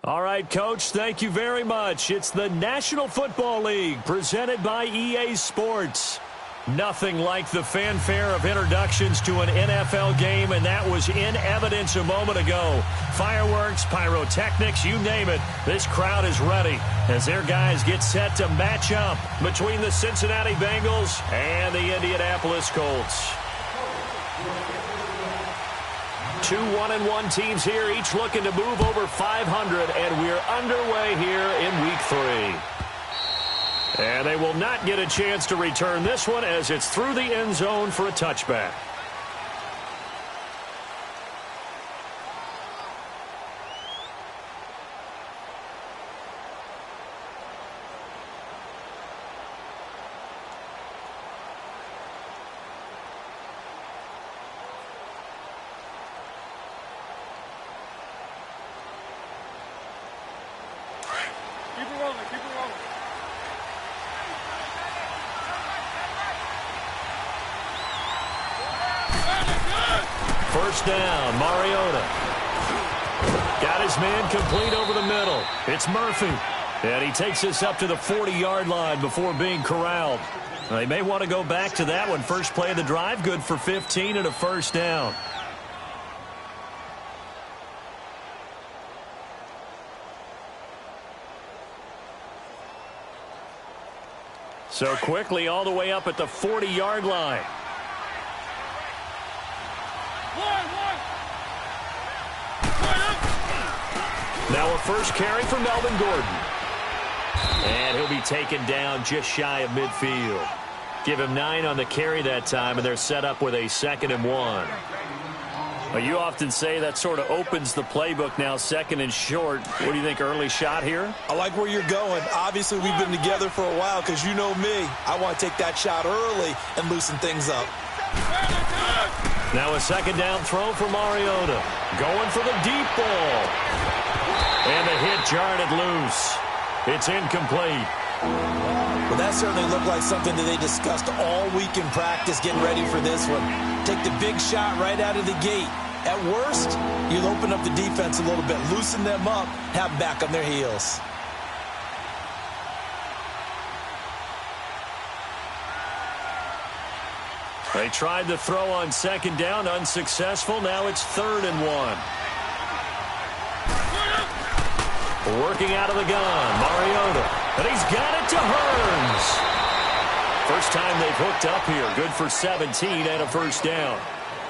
All right, Coach, thank you very much. It's the National Football League presented by EA Sports. Nothing like the fanfare of introductions to an NFL game, and that was in evidence a moment ago. Fireworks, pyrotechnics, you name it. This crowd is ready as their guys get set to match up between the Cincinnati Bengals and the Indianapolis Colts. Two 1-1 teams here, each looking to move over 500, and we're underway here in Week 3. And they will not get a chance to return this one as it's through the end zone for a touchback. Keep it rolling, keep it rolling. First down, Mariota. Got his man complete over the middle. It's Murphy. And he takes us up to the 40-yard line before being corralled. They may want to go back to that one. First play of the drive, good for 15 and a first down. So quickly all the way up at the 40-yard line. Now a first carry for Melvin Gordon. And he'll be taken down just shy of midfield. Give him 9 on the carry that time, and they're set up with a 2nd and 1. Well, you often say that sort of opens the playbook now, 2nd and short. What do you think, early shot here? I like where you're going. Obviously, we've been together for a while because you know me. I want to take that shot early and loosen things up. Now a 2nd down throw for Mariota. Going for the deep ball. And the hit jarred it loose. It's incomplete. Well, that certainly looked like something that they discussed all week in practice getting ready for this one. Take the big shot right out of the gate. At worst, you'll open up the defense a little bit, loosen them up, have them back on their heels. They tried the throw on 2nd down, unsuccessful. Now it's 3rd and 1. Working out of the gun, Mariota. And he's got it to Hearns. First time they've hooked up here. Good for 17 and a first down.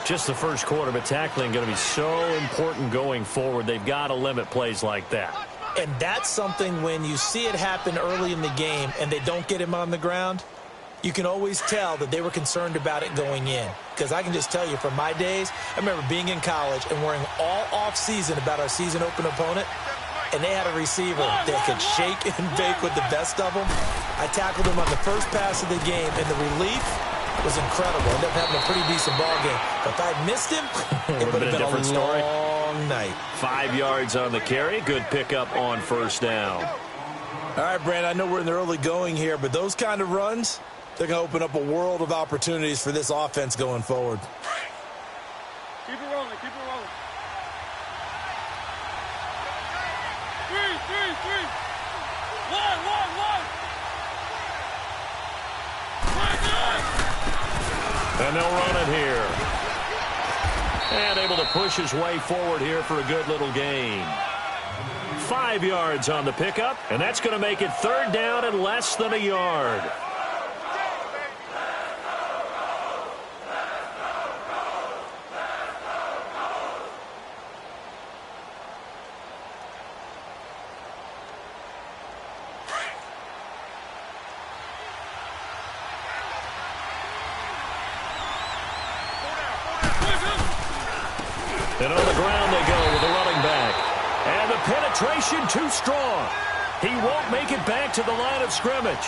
Just the first quarter, but tackling going to be so important going forward. They've got to limit plays like that. And that's something when you see it happen early in the game and they don't get him on the ground, you can always tell that they were concerned about it going in. Because I can just tell you from my days, I remember being in college and worrying all off-season about our season open opponent. And they had a receiver that could shake and bake with the best of them. I tackled him on the first pass of the game, and the relief was incredible. Ended up having a pretty decent ball game. But if I'd missed him, it would have been a different story. Long night. 5 yards on the carry. Good pickup on first down. All right, Brandon, I know we're in the early going here, but those kind of runs, they're going to open up a world of opportunities for this offense going forward. Keep it rolling, keep it rolling. 3, 1. And they'll run it here. And able to push his way forward here for a good little gain. 5 yards on the pickup, and that's going to make it 3rd down and less than a yard. And on the ground they go with the running back. And the penetration too strong. He won't make it back to the line of scrimmage.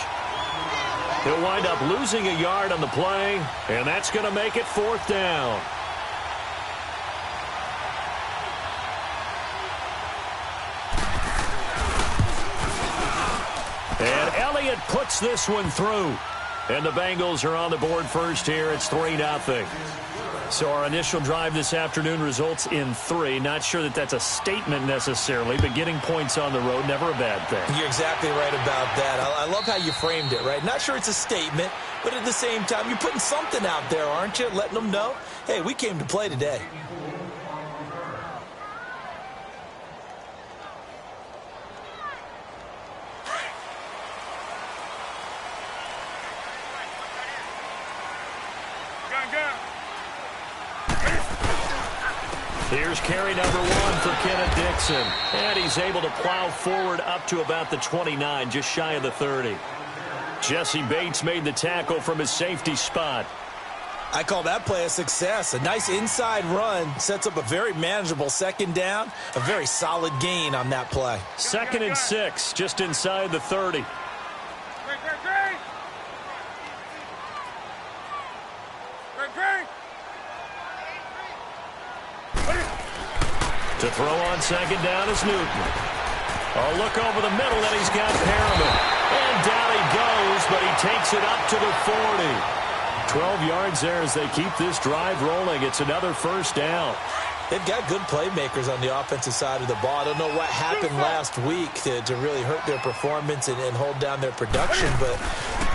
He'll wind up losing a yard on the play, and that's going to make it 4th down. And Elliott puts this one through. And the Bengals are on the board first here. It's 3-0. So our initial drive this afternoon results in 3. Not sure that that's a statement necessarily, but getting points on the road, never a bad thing. You're exactly right about that. I love how you framed it, right? Not sure it's a statement, but at the same time, you're putting something out there, aren't you? Letting them know, hey, we came to play today. Here's carry number 1 for Kenneth Dixon. And he's able to plow forward up to about the 29, just shy of the 30. Jesse Bates made the tackle from his safety spot. I call that play a success. A nice inside run sets up a very manageable second down. A very solid gain on that play. 2nd and 6, just inside the 30. To throw on 2nd down is Newton. A look over the middle, and he's got Perriman. And down he goes, but he takes it up to the 40. 12 yards there as they keep this drive rolling. It's another first down. They've got good playmakers on the offensive side of the ball. I don't know what happened last week to really hurt their performance and hold down their production, but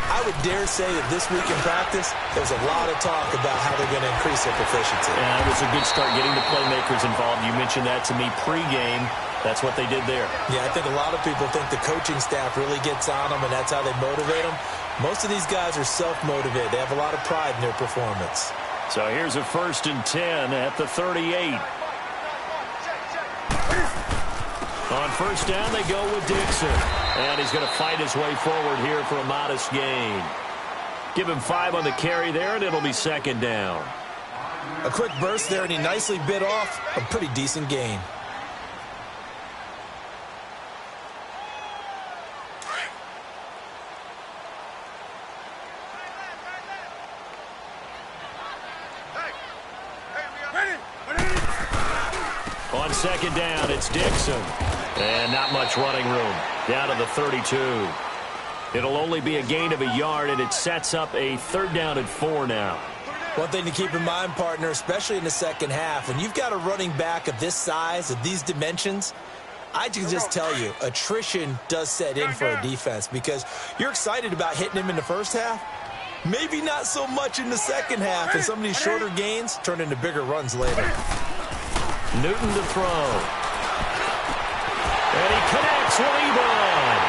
I would dare say that this week in practice, there's a lot of talk about how they're going to increase their proficiency. Yeah, it was a good start getting the playmakers involved. You mentioned that to me pregame. That's what they did there. Yeah, I think a lot of people think the coaching staff really gets on them, and that's how they motivate them. Most of these guys are self-motivated. They have a lot of pride in their performance. So here's a 1st and 10 at the 38. On 1st down, they go with Dixon. And he's going to fight his way forward here for a modest gain. Give him 5 on the carry there, and it'll be 2nd down. A quick burst there, and he nicely bit off a pretty decent gain. On 2nd down, it's Dixon. And not much running room. Down to the 32. It'll only be a gain of a yard, and it sets up a 3rd down and 4 now. One thing to keep in mind, partner, especially in the second half, when you've got a running back of this size, of these dimensions, I can just tell you, attrition does set in for a defense because you're excited about hitting him in the first half. Maybe not so much in the second half, and some of these shorter gains turn into bigger runs later. Newton to throw. And he connects with Ebron.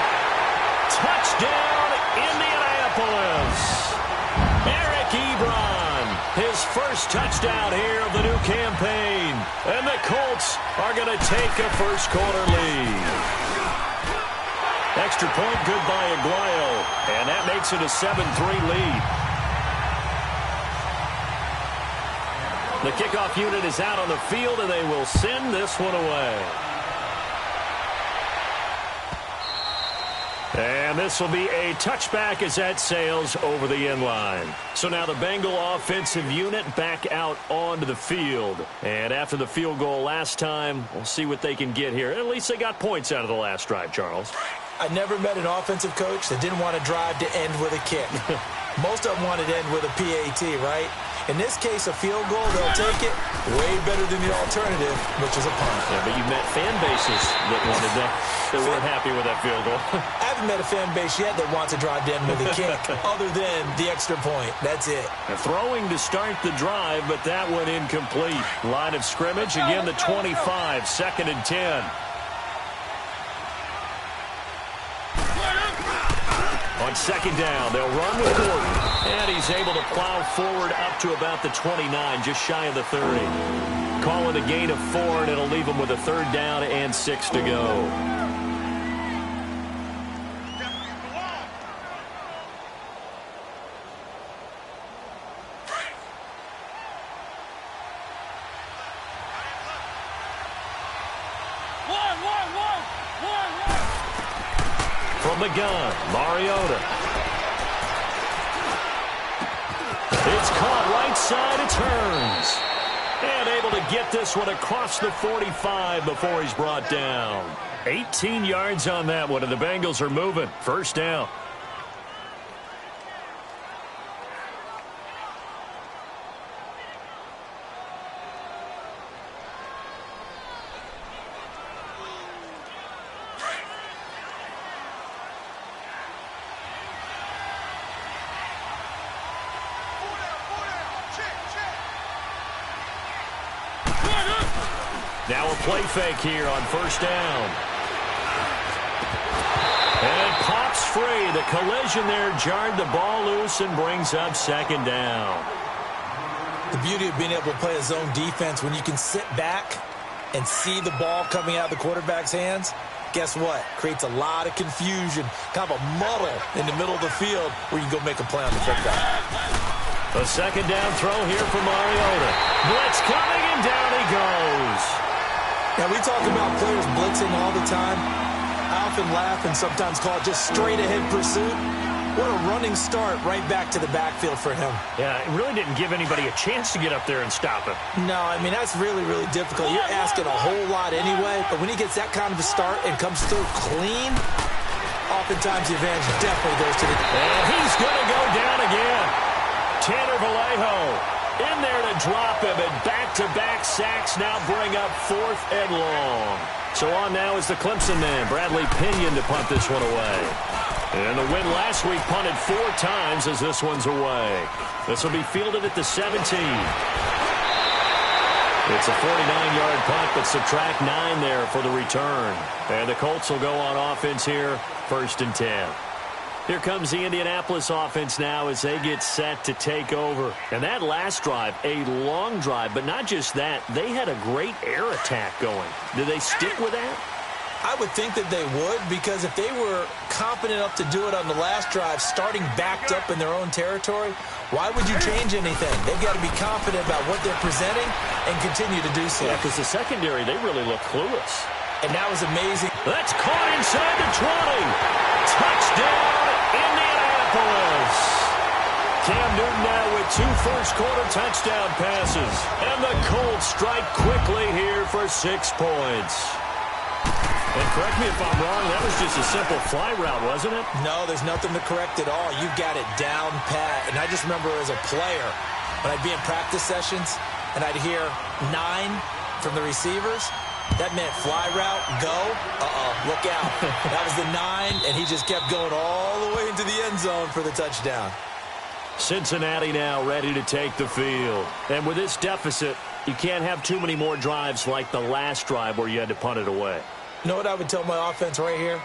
Touchdown, Indianapolis. Eric Ebron, his first touchdown here of the new campaign. And the Colts are going to take a first-quarter lead. Extra point, good by Aguayo. And that makes it a 7-3 lead. The kickoff unit is out on the field, and they will send this one away. And this will be a touchback as that sails over the end line. So now the Bengal offensive unit back out onto the field. And after the field goal last time, we'll see what they can get here. At least they got points out of the last drive, Charles. I never met an offensive coach that didn't want to drive to end with a kick. Most of them wanted to end with a PAT, right? In this case, a field goal, they'll take it way better than the alternative, which is a punt. Yeah, but you met fan bases that wanted that. They weren't happy with that field goal. I haven't met a fan base yet that wants to drive to end with a kick, other than the extra point. That's it. Throwing to start the drive, but that one incomplete. Line of scrimmage, again the 25, 2nd and 10. On 2nd down, they'll run with Gordon. And he's able to plow forward up to about the 29, just shy of the 30. Call it a gain of 4, and it'll leave him with a 3rd down and 6 to go. From the gun, Mariota. It's caught right side, it turns. And able to get this one across the 45 before he's brought down. 18 yards on that one, and the Bengals are moving. 1st down. Now a play fake here on first down. And it pops free. The collision there jarred the ball loose and brings up second down. The beauty of being able to play a zone defense when you can sit back and see the ball coming out of the quarterback's hands, guess what? Creates a lot of confusion, kind of a muddle in the middle of the field where you can go make a play on the football. A second down throw here for Mariota. Blitz coming, and down he goes. Now, we talk about players blitzing all the time. I often laugh and sometimes call it just straight-ahead pursuit. What a running start right back to the backfield for him. Yeah, it really didn't give anybody a chance to get up there and stop him. No, I mean, that's really, really difficult. You're asking a whole lot anyway, but when he gets that kind of a start and comes through clean, oftentimes the advantage definitely goes to the... And he's going to go down again. Tanner Vallejo in there to drop him, and back-to-back sacks now bring up 4th and long. So on now is the Clemson man, Bradley Pinion, to punt this one away. And the win last week punted 4 times as this one's away. This will be fielded at the 17. It's a 49-yard punt, but subtract 9 there for the return. And the Colts will go on offense here, 1st and 10. Here comes the Indianapolis offense now as they get set to take over. And that last drive, a long drive, but not just that. They had a great air attack going. Do they stick with that? I would think that they would, because if they were confident enough to do it on the last drive, starting backed up in their own territory, why would you change anything? They've got to be confident about what they're presenting and continue to do so. Yeah, because the secondary, they really look clueless. And that was amazing. That's caught inside the 20. Touchdown, Indianapolis. Cam Newton now with 2 first-quarter touchdown passes. And the Colts strike quickly here for 6 points. And correct me if I'm wrong, that was just a simple fly route, wasn't it? No, there's nothing to correct at all. You've got it down pat. And I just remember as a player, when I'd be in practice sessions and I'd hear 9 from the receivers, that meant fly route, go, look out. That was the 9, and he just kept going all the way into the end zone for the touchdown. Cincinnati now ready to take the field. And with this deficit, you can't have too many more drives like the last drive where you had to punt it away. You know what I would tell my offense right here?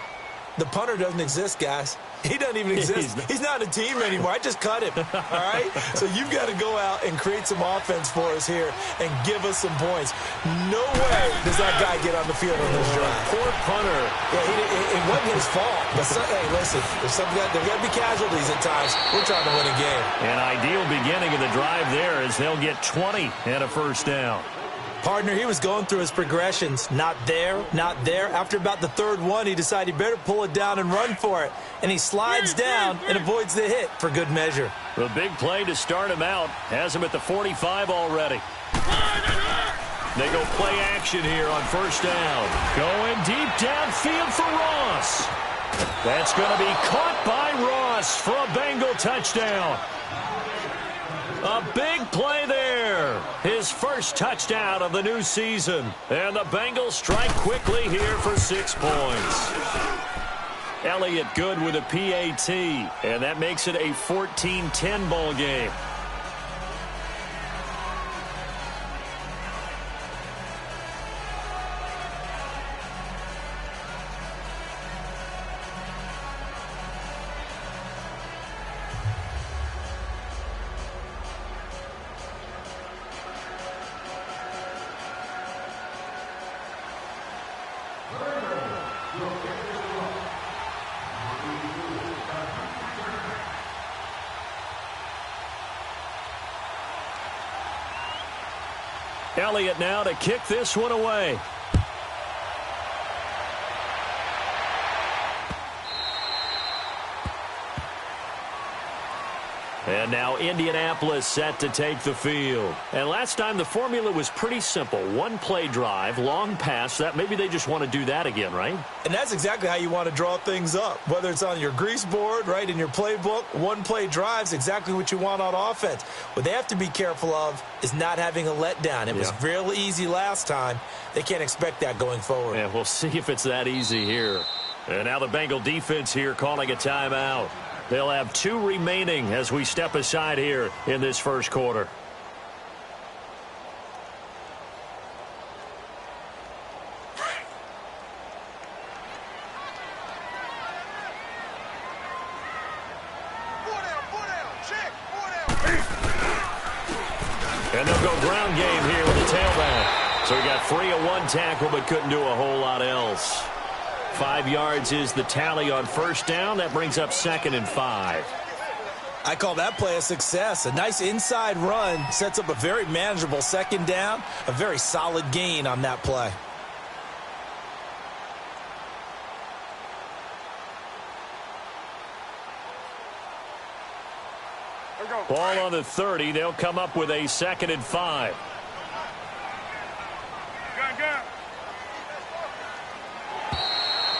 The punter doesn't exist, guys. He doesn't even exist. He's not a team anymore. I just cut him, all right? So you've got to go out and create some offense for us here and give us some points. No way does that guy get on the field on this drive. Poor punter. Yeah, it wasn't his fault. But hey, listen, there's got to be casualties at times. We're trying to win a game. An ideal beginning of the drive there as they'll get 20 and a first down. Partner, he was going through his progressions. Not there, not there. After about the 3rd one, he decided he better pull it down and run for it. And he slides down and avoids the hit for good measure. The big play to start him out has him at the 45 already. They go play action here on first down. Going deep downfield for Ross. That's going to be caught by Ross for a Bengal touchdown. A big play there. His first touchdown of the new season. And the Bengals strike quickly here for 6 points. Elliott good with a PAT. And that makes it a 14-10 ball game. Elliott now to kick this one away. And now Indianapolis set to take the field. And last time the formula was pretty simple. 1 play drive, long pass. That maybe they just want to do that again, right? And that's exactly how you want to draw things up. Whether it's on your grease board, right, in your playbook, 1 play drive's exactly what you want on offense. What they have to be careful of is not having a letdown. It was real easy last time. They can't expect that going forward. Yeah, we'll see if it's that easy here. And now the Bengal defense here calling a timeout. They'll have 2 remaining as we step aside here in this first quarter. And they'll go ground game here with the tailback. So he got free of one tackle but couldn't do a whole lot else. 5 yards is the tally on first down. That brings up 2nd and 5. I call that play a success. A nice inside run sets up a very manageable 2nd down. A very solid gain on that play. Ball on the 30. They'll come up with a 2nd and 5.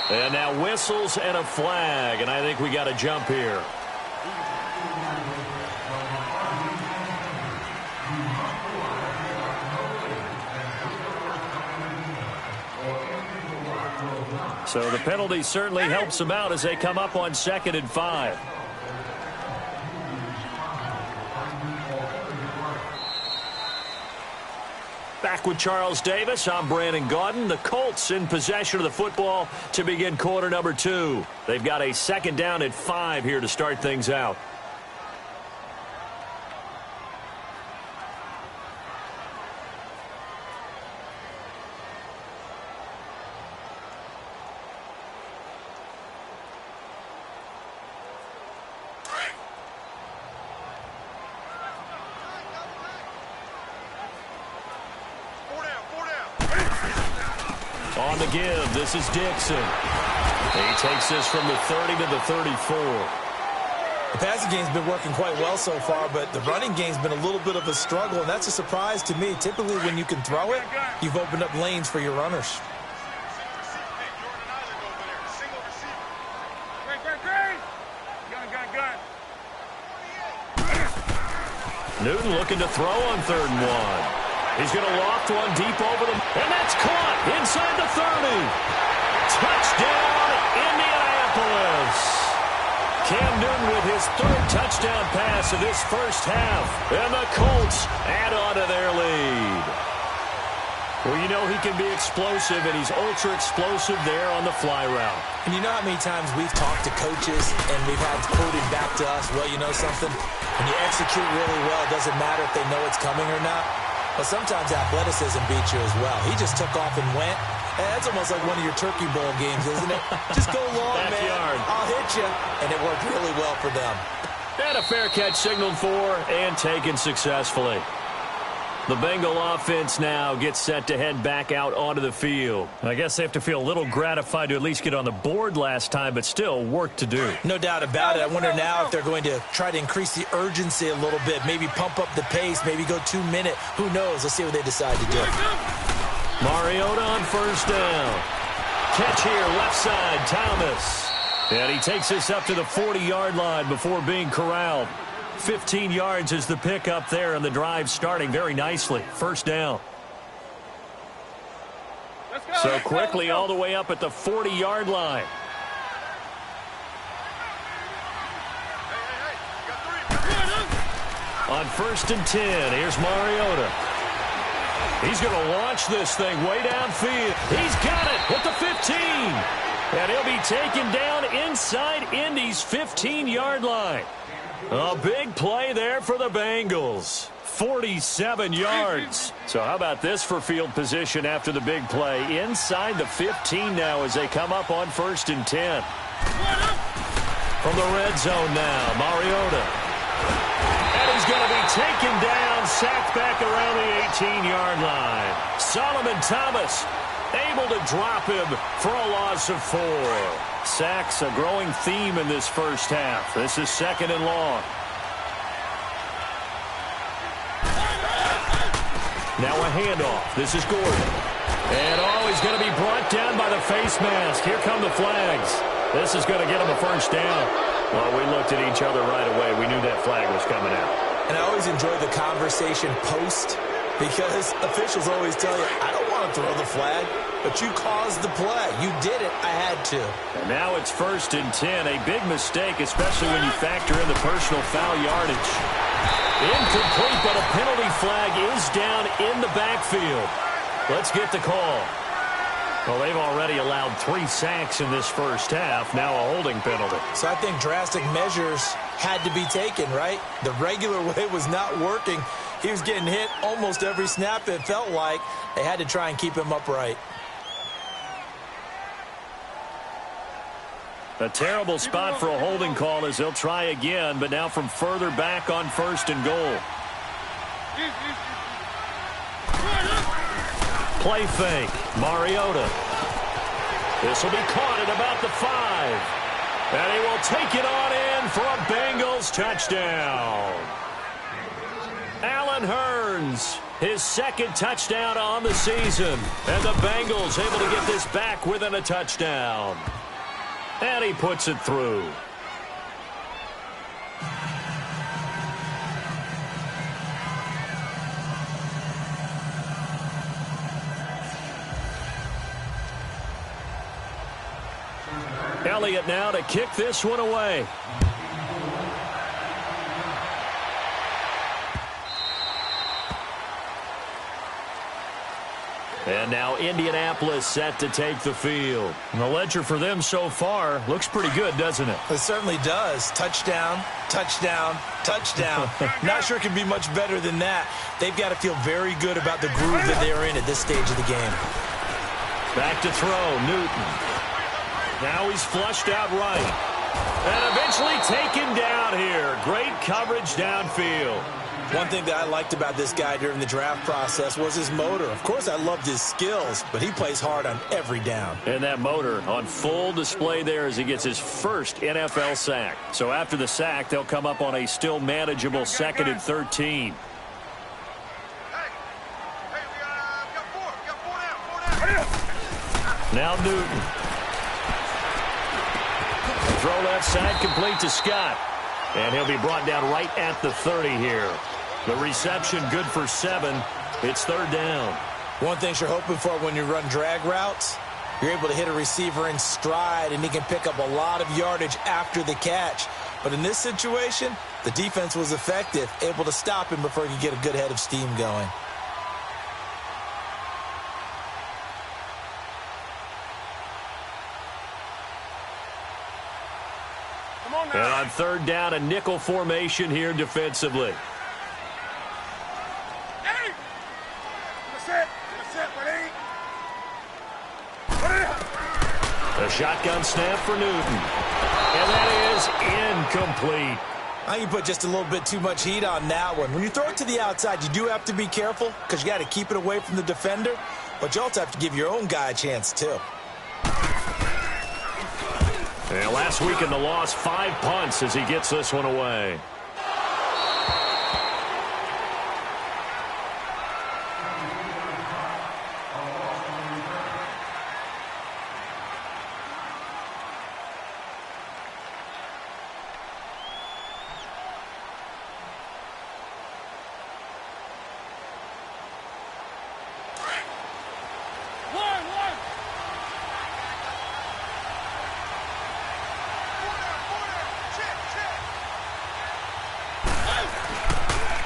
And now whistles and a flag, and I think we got a jump here. So the penalty certainly helps them out as they come up on 2nd and 5. Back with Charles Davis, I'm Brandon Gaudin. The Colts in possession of the football to begin quarter number 2. They've got a 2nd down at 5 here to start things out. On the give, this is Dixon. He takes this from the 30 to the 34. The passing game's been working quite well so far, but the running game's been a little bit of a struggle, and that's a surprise to me. Typically, when you can throw it, you've opened up lanes for your runners. Newton looking to throw on 3rd and 1. He's going to loft one deep over them, and that's caught inside the 30. Touchdown, Indianapolis. Cam Newton with his 3rd touchdown pass of this first half, and the Colts add on to their lead. Well, you know he can be explosive, and he's ultra-explosive there on the fly route. And you know how many times we've talked to coaches, and we've had quoted back to us, well, you know something? When you execute really well, it doesn't matter if they know it's coming or not. But sometimes athleticism beats you as well. He just took off and went. That's almost like one of your Turkey Bowl games, isn't it? Just go long, man. I'll hit you. And it worked really well for them. And a fair catch signaled for and taken successfully. The Bengal offense now gets set to head back out onto the field. I guess they have to feel a little gratified to at least get on the board last time, but still work to do. No doubt about it. I wonder now if they're going to try to increase the urgency a little bit, maybe pump up the pace, maybe go 2 minute. Who knows? Let's see what they decide to do. Mariota on 1st down. Catch here, left side, Thomas. And he takes this up to the 40-yard line before being corralled. 15 yards is the pickup there, and the drive starting very nicely. 1st down. So quickly all the way up at the 40-yard line. On 1st and 10, here's Mariota. He's going to launch this thing way downfield. He's got it at the 15. And he'll be taken down inside Indy's 15-yard line. A big play there for the Bengals. 47 yards. So how about this for field position after the big play? Inside the 15 now as they come up on 1st and 10. From the red zone now, Mariota. And he's going to be taken down, sacked back around the 18-yard line. Solomon Thomas able to drop him for a loss of 4. Sacks, a growing theme in this first half. This is 2nd and long. Now a handoff. This is Gordon. And he's going to be brought down by the face mask. Here come the flags. This is going to get him a 1st down. Well, we looked at each other right away. We knew that flag was coming out. And I always enjoy the conversation post because officials always tell you, I don't want to throw the flag. But you caused the play. You did it. I had to. And now it's 1st and 10. A big mistake, especially when you factor in the personal foul yardage. Incomplete, but a penalty flag is down in the backfield. Let's get the call. Well, they've already allowed 3 sacks in this first half. Now a holding penalty. So I think drastic measures had to be taken, right? The regular way was not working. He was getting hit almost every snap. It felt like they had to try and keep him upright. A terrible spot for a holding call as they'll try again, but now from further back on 1st and goal. Play fake. Mariota. This will be caught at about the 5. And he will take it on in for a Bengals touchdown. Allen Hurns, his 2nd touchdown on the season. And the Bengals able to get this back within a touchdown. And he puts it through. Elliott now to kick this one away. And now Indianapolis set to take the field. And the ledger for them so far looks pretty good, doesn't it? It certainly does. Touchdown, touchdown, touchdown. Not sure it can be much better than that. They've got to feel very good about the groove that they're in at this stage of the game. Back to throw, Newton. Now he's flushed out right. And eventually taken down here. Great coverage downfield. One thing that I liked about this guy during the draft process was his motor. Of course, I loved his skills, but he plays hard on every down. And that motor on full display there as he gets his first NFL sack. So after the sack, they'll come up on a still manageable 2nd and 13. Now Newton. Throw left side complete to Scott. And he'll be brought down right at the 30 here. The reception good for 7. It's 3rd down. One thing you're hoping for when you run drag routes, you're able to hit a receiver in stride, and he can pick up a lot of yardage after the catch. But in this situation, the defense was effective, able to stop him before he could get a good head of steam going. And on 3rd down, a nickel formation here defensively. A shotgun snap for Newton. And that is incomplete. I think you put just a little bit too much heat on that one. When you throw it to the outside, you do have to be careful because you got to keep it away from the defender, but you also have to give your own guy a chance too. And last week in the loss, 5 punts as he gets this one away.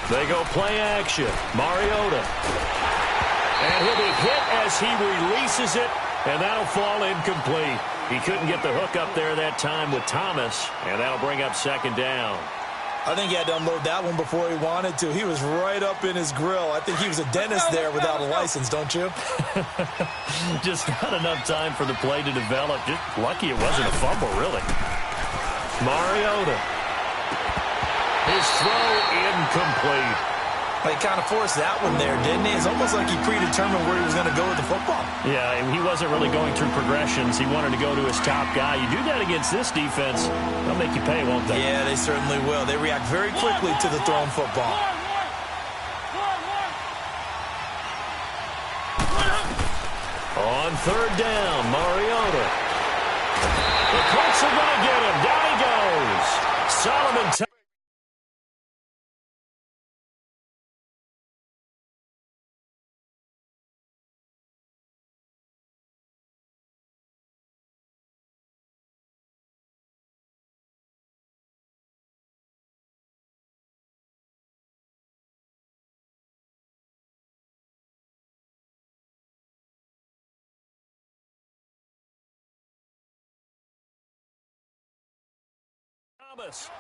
They go play action. Mariota. And he'll be hit as he releases it, and that'll fall incomplete. He couldn't get the hook up there that time with Thomas, and that'll bring up 2nd down. I think he had to unload that one before he wanted to. He was right up in his grill. I think he was a dentist there without a license, don't you? Just not enough time for the play to develop. Just lucky it wasn't a fumble, really. Mariota. His throw incomplete. He kind of forced that one there, didn't he? It's almost like he predetermined where he was going to go with the football. Yeah, he wasn't really going through progressions. He wanted to go to his top guy. You do that against this defense, they'll make you pay, won't they? Yeah, they certainly will. They react very quickly to the thrown football. On 3rd down, Mariota. The Colts are going to get him. Down he goes. Solomon.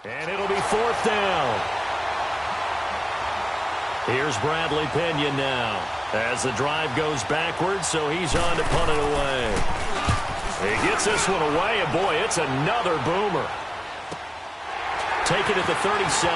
And it'll be 4th down. Here's Bradley Pinion now as the drive goes backwards, so he's on to punt it away. He gets this one away, and boy, it's another boomer. Take it at the 37.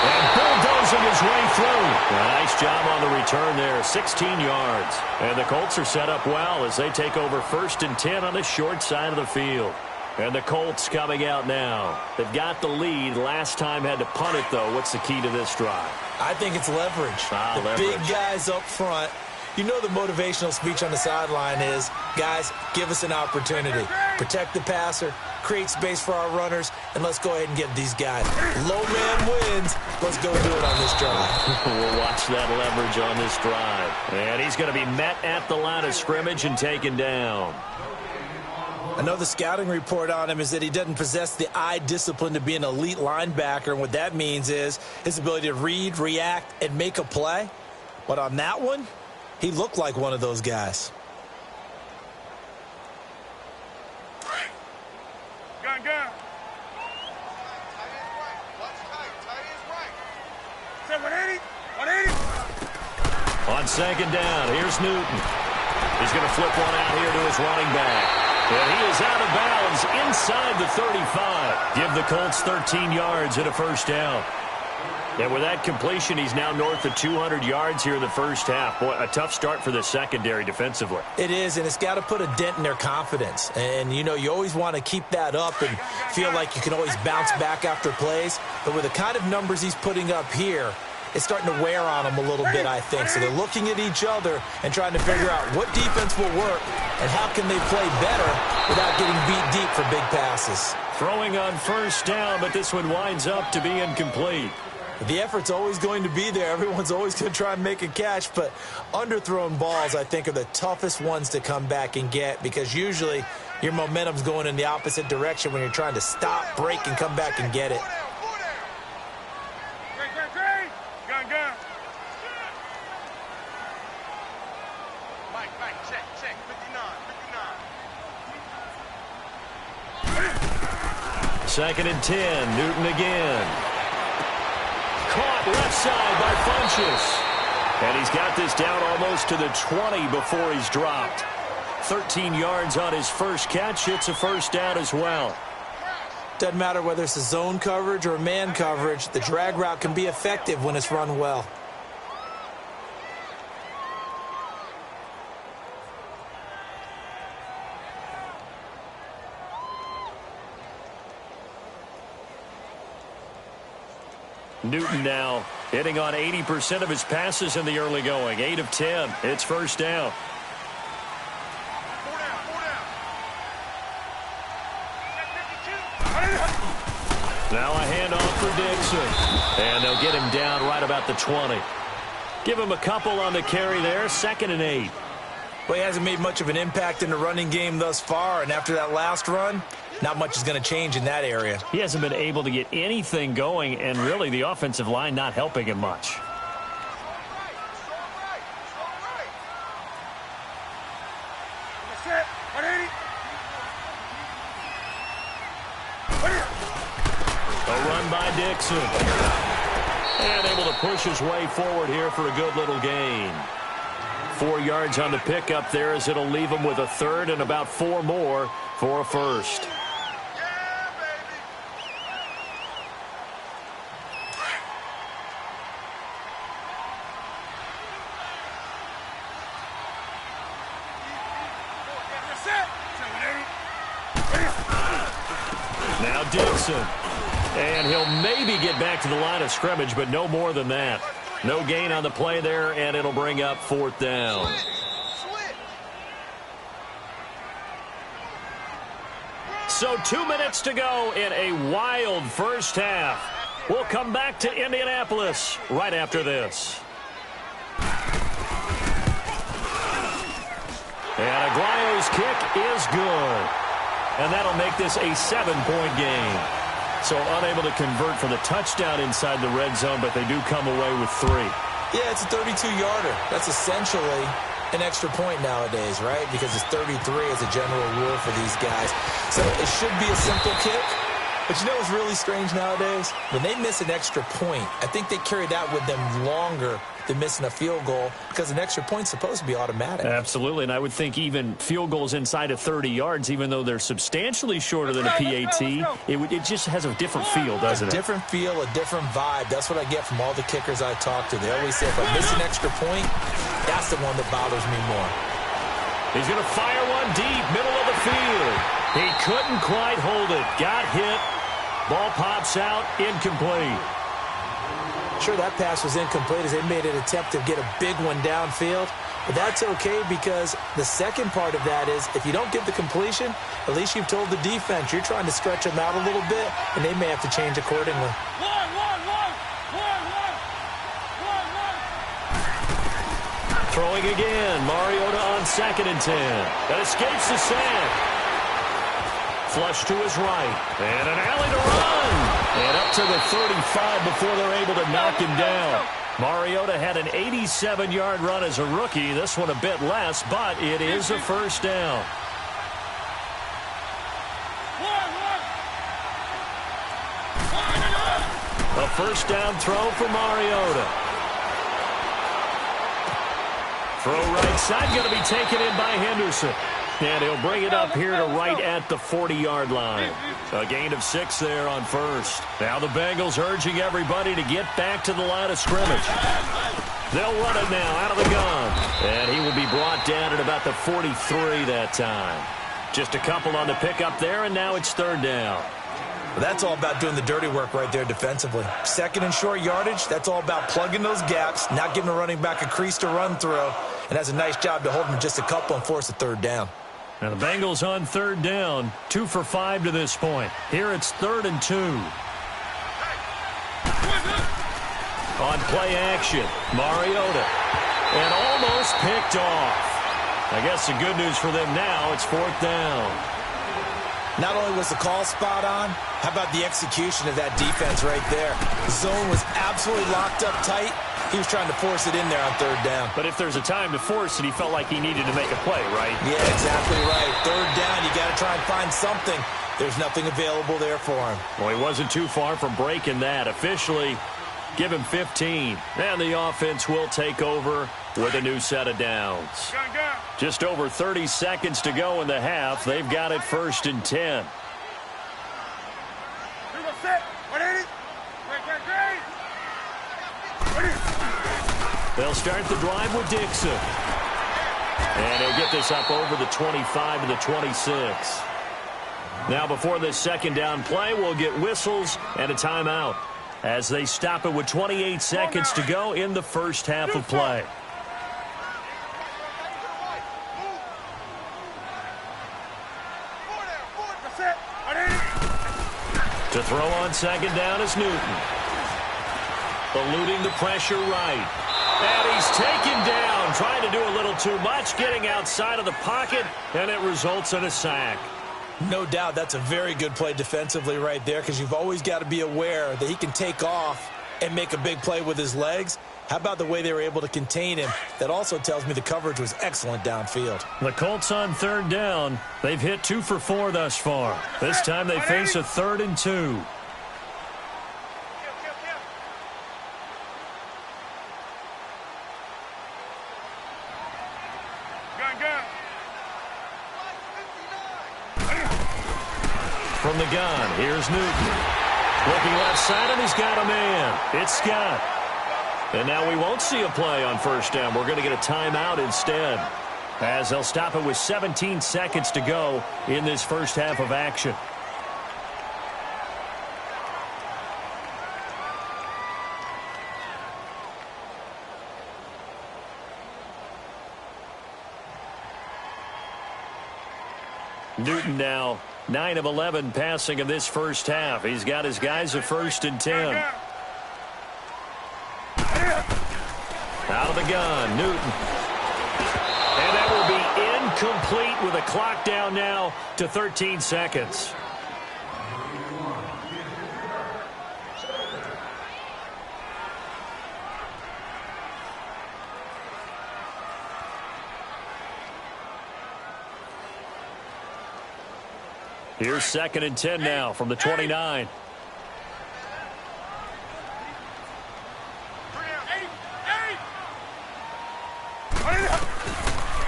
And bulldozing his way through. A nice job on the return there, 16 yards. And the Colts are set up well as they take over 1st and 10 on the short side of the field. And the Colts coming out now. They've got the lead. Last time had to punt it, though. What's the key to this drive? I think it's leverage. Leverage. Big guys up front. You know the motivational speech on the sideline is, guys, give us an opportunity. Protect the passer, create space for our runners, and let's go ahead and get these guys. Low man wins. Let's go do it on this drive. We'll watch that leverage on this drive. And he's going to be met at the line of scrimmage and taken down. I know the scouting report on him is that he doesn't possess the eye discipline to be an elite linebacker, and what that means is his ability to read, react, and make a play. But on that one, he looked like one of those guys. Gun. 180. 180. On 2nd down, here's Newton. He's going to flip one out here to his running back. And he is out of bounds inside the 35. Give the Colts 13 yards and a 1st down. And with that completion, he's now north of 200 yards here in the 1st half. Boy, a tough start for the secondary defensively. It is, and it's got to put a dent in their confidence. And, you know, you always want to keep that up and feel like you can always bounce back after plays. But with the kind of numbers he's putting up here, it's starting to wear on them a little bit, I think. So they're looking at each other and trying to figure out what defense will work and how can they play better without getting beat deep for big passes. Throwing on 1st down, but this one winds up to be incomplete. The effort's always going to be there. Everyone's always going to try and make a catch, but underthrown balls, I think, are the toughest ones to come back and get because usually your momentum's going in the opposite direction when you're trying to stop, break, and come back and get it. Gun. Mike, check. 59. 2nd and 10, Newton again. Caught left side by Funchess. And he's got this down almost to the 20 before he's dropped. 13 yards on his first catch. It's a 1st down as well. Doesn't matter whether it's a zone coverage or man coverage, the drag route can be effective when it's run well. Newton now hitting on 80% of his passes in the early going. 8 of 10. It's 1st down. Now a handoff for Dixon. And they'll get him down right about the 20. Give him a couple on the carry there. 2nd and 8. Well, he hasn't made much of an impact in the running game thus far, and after that last run, not much is going to change in that area. He hasn't been able to get anything going, and really the offensive line not helping him much. Set. 180. A run by Dixon. And able to push his way forward here for a good little gain. 4 yards on the pickup there as it'll leave him with a 3rd and about 4 more for a 1st. Now Dixon. And he'll maybe get back to the line of scrimmage, but no more than that. No gain on the play there, and it'll bring up 4th down. So 2 minutes to go in a wild 1st half. We'll come back to Indianapolis right after this. And Aguayo's kick is good. And that'll make this a 7-point game. So unable to convert for the touchdown inside the red zone, but they do come away with 3. Yeah, it's a 32-yarder. That's essentially an extra point nowadays, right? Because it's 33 as a general rule for these guys. So it should be a simple kick, but But you know what's really strange nowadays? When they miss an extra point, I think they carry that with them longer than missing a field goal because an extra point's supposed to be automatic. Absolutely, and I would think even field goals inside of 30 yards, even though they're substantially shorter than a PAT, it just has a different feel, doesn't it? A different feel, a different vibe. That's what I get from all the kickers I talk to. They always say if I miss an extra point, that's the one that bothers me more. He's going to fire one deep, middle of the field. He couldn't quite hold it. Got hit. Ball pops out, incomplete. Sure, that pass was incomplete as they made an attempt to get a big one downfield. But that's okay because the second part of that is if you don't get the completion, at least you've told the defense you're trying to stretch them out a little bit, and they may have to change accordingly. Throwing again. Mariota on 2nd and 10. That escapes the sack. Flush to his right. And an alley to run. And up to the 35 before they're able to knock him down. Mariota had an 87-yard run as a rookie. This one a bit less, but it is a first down. A first down throw for Mariota. Throw right side, going to be taken in by Henderson. And he'll bring it up here to right at the 40-yard line. A gain of 6 there on first. Now the Bengals urging everybody to get back to the line of scrimmage. They'll run it now out of the gun. And he will be brought down at about the 43 that time. Just a couple on the pickup there, and now it's 3rd down. Well, that's all about doing the dirty work right there defensively. 2nd and short yardage, that's all about plugging those gaps, not giving a running back a crease to run through, and has a nice job to hold him just a couple and force a 3rd down. Now the Bengals on 3rd down, 2 for 5 to this point. Here it's 3rd and 2. On play action, Mariota. And almost picked off. I guess the good news for them now, it's 4th down. Not only was the call spot on, how about the execution of that defense right there? The zone was absolutely locked up tight. He was trying to force it in there on 3rd down. But if there's a time to force it, he felt like he needed to make a play, right? Yeah, exactly right. 3rd down, you got to try and find something. There's nothing available there for him. Well, he wasn't too far from breaking that. Officially, give him 15. And the offense will take over with a new set of downs. Just over 30 seconds to go in the half. They've got it 1st and 10. They'll start the drive with Dixon. And he'll get this up over the 25 to the 26. Now before this 2nd down play, we'll get whistles and a timeout as they stop it with 28 seconds to go in the first half of play. To throw on 2nd down is Newton. Eluding the pressure right. And he's taken down, trying to do a little too much, getting outside of the pocket, and it results in a sack. No doubt that's a very good play defensively right there because you've always got to be aware that he can take off and make a big play with his legs. How about the way they were able to contain him? That also tells me the coverage was excellent downfield. The Colts on 3rd down. They've hit 2 for 4 thus far. This time they face a 3rd and 2. From the gun, here's Newton. Looking left side, and he's got a man. It's Scott. And now we won't see a play on 1st down. We're going to get a timeout instead, as they'll stop it with 17 seconds to go in this first half of action. Newton now 9 of 11 passing in this first half. He's got his guys at 1st and 10. Out of the gun, Newton. And that will be incomplete with a clock down now to 13 seconds. Here's 2nd and 10 now from the 29.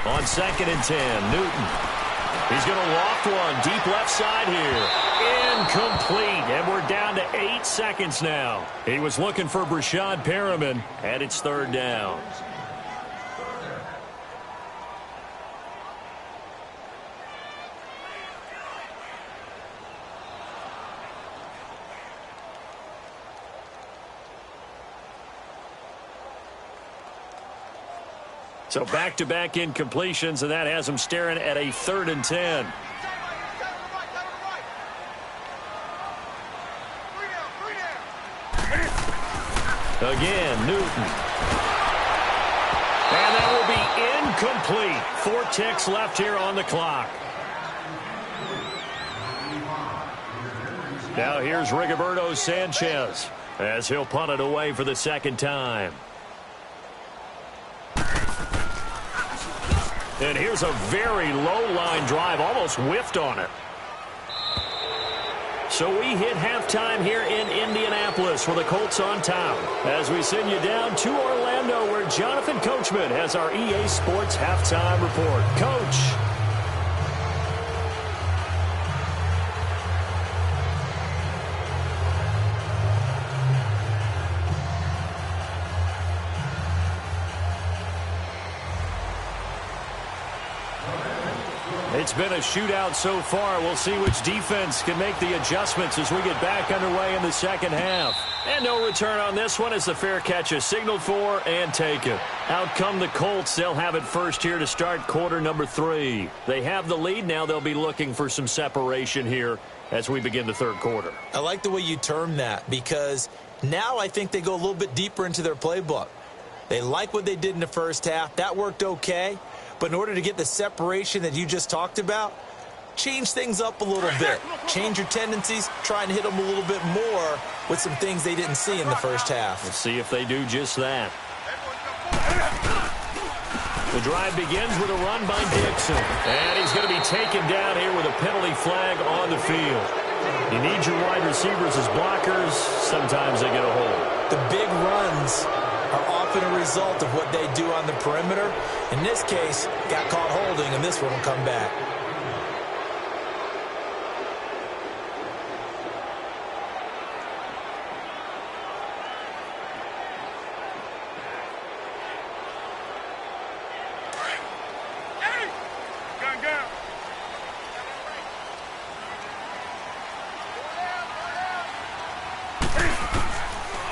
On 2nd and 10, Newton. He's going to loft one deep left side here. Incomplete, and we're down to 8 seconds now. He was looking for Brashad Perriman, and it's 3rd down. So back-to-back incompletions, and that has him staring at a 3rd and 10. Again, Newton. And that will be incomplete. 4 ticks left here on the clock. Now here's Rigoberto Sanchez as he'll punt it away for the 2nd time. And here's a very low-line drive, almost whiffed on it. So we hit halftime here in Indianapolis with the Colts on top. As we send you down to Orlando, where Jonathan Coachman has our EA Sports halftime report. Coach. It's been a shootout so far. We'll see which defense can make the adjustments as we get back underway in the 2nd half. And no return on this one as the fair catch is signaled for and taken. Out come the Colts. They'll have it first here to start quarter number 3. They have the lead. Now they'll be looking for some separation here as we begin the 3rd quarter. I like the way you term that, because now I think they go a little bit deeper into their playbook. They like what they did in the first half. That worked okay. But in order to get the separation that you just talked about, change things up a little bit. Change your tendencies. Try and hit them a little bit more with some things they didn't see in the first half. Let's see if they do just that. The drive begins with a run by Dixon. And he's going to be taken down here with a penalty flag on the field. You need your wide receivers as blockers. Sometimes they get a hold. The big runs are often a result of what they do on the perimeter. In this case, got caught holding, and this one will come back.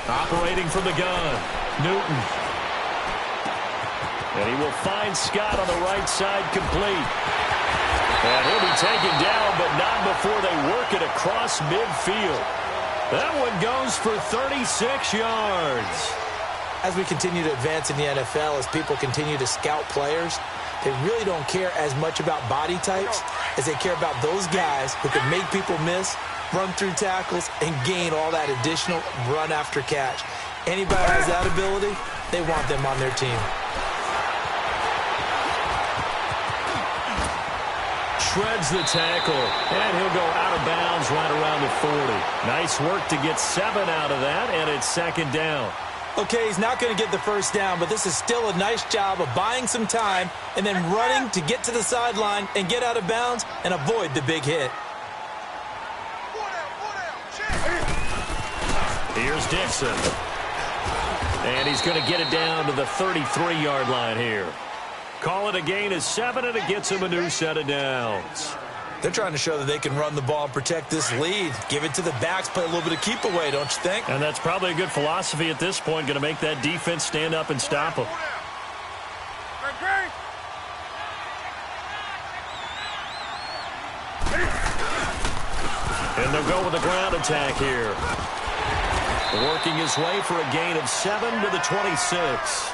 Operating from the gun, Newton. And he will find Scott on the right side, complete. And he'll be taken down, but not before they work it across midfield. That one goes for 36 yards. As we continue to advance in the NFL, as people continue to scout players, they really don't care as much about body types as they care about those guys who can make people miss, run through tackles, and gain all that additional run after catch. Anybody has that ability, they want them on their team. Shreds the tackle, and he'll go out of bounds right around the 40. Nice work to get 7 out of that, and it's 2nd down. Okay, he's not going to get the first down, but this is still a nice job of buying some time and then running to get to the sideline and get out of bounds and avoid the big hit. Here's Dixon. And he's going to get it down to the 33-yard line here. Call it a gain of 7, and it gets him a new set of downs. They're trying to show that they can run the ball and protect this lead. Give it to the backs, play a little bit of keep away, don't you think? And that's probably a good philosophy at this point, going to make that defense stand up and stop them. And they'll go with a ground attack here. Working his way for a gain of 7 to the 26.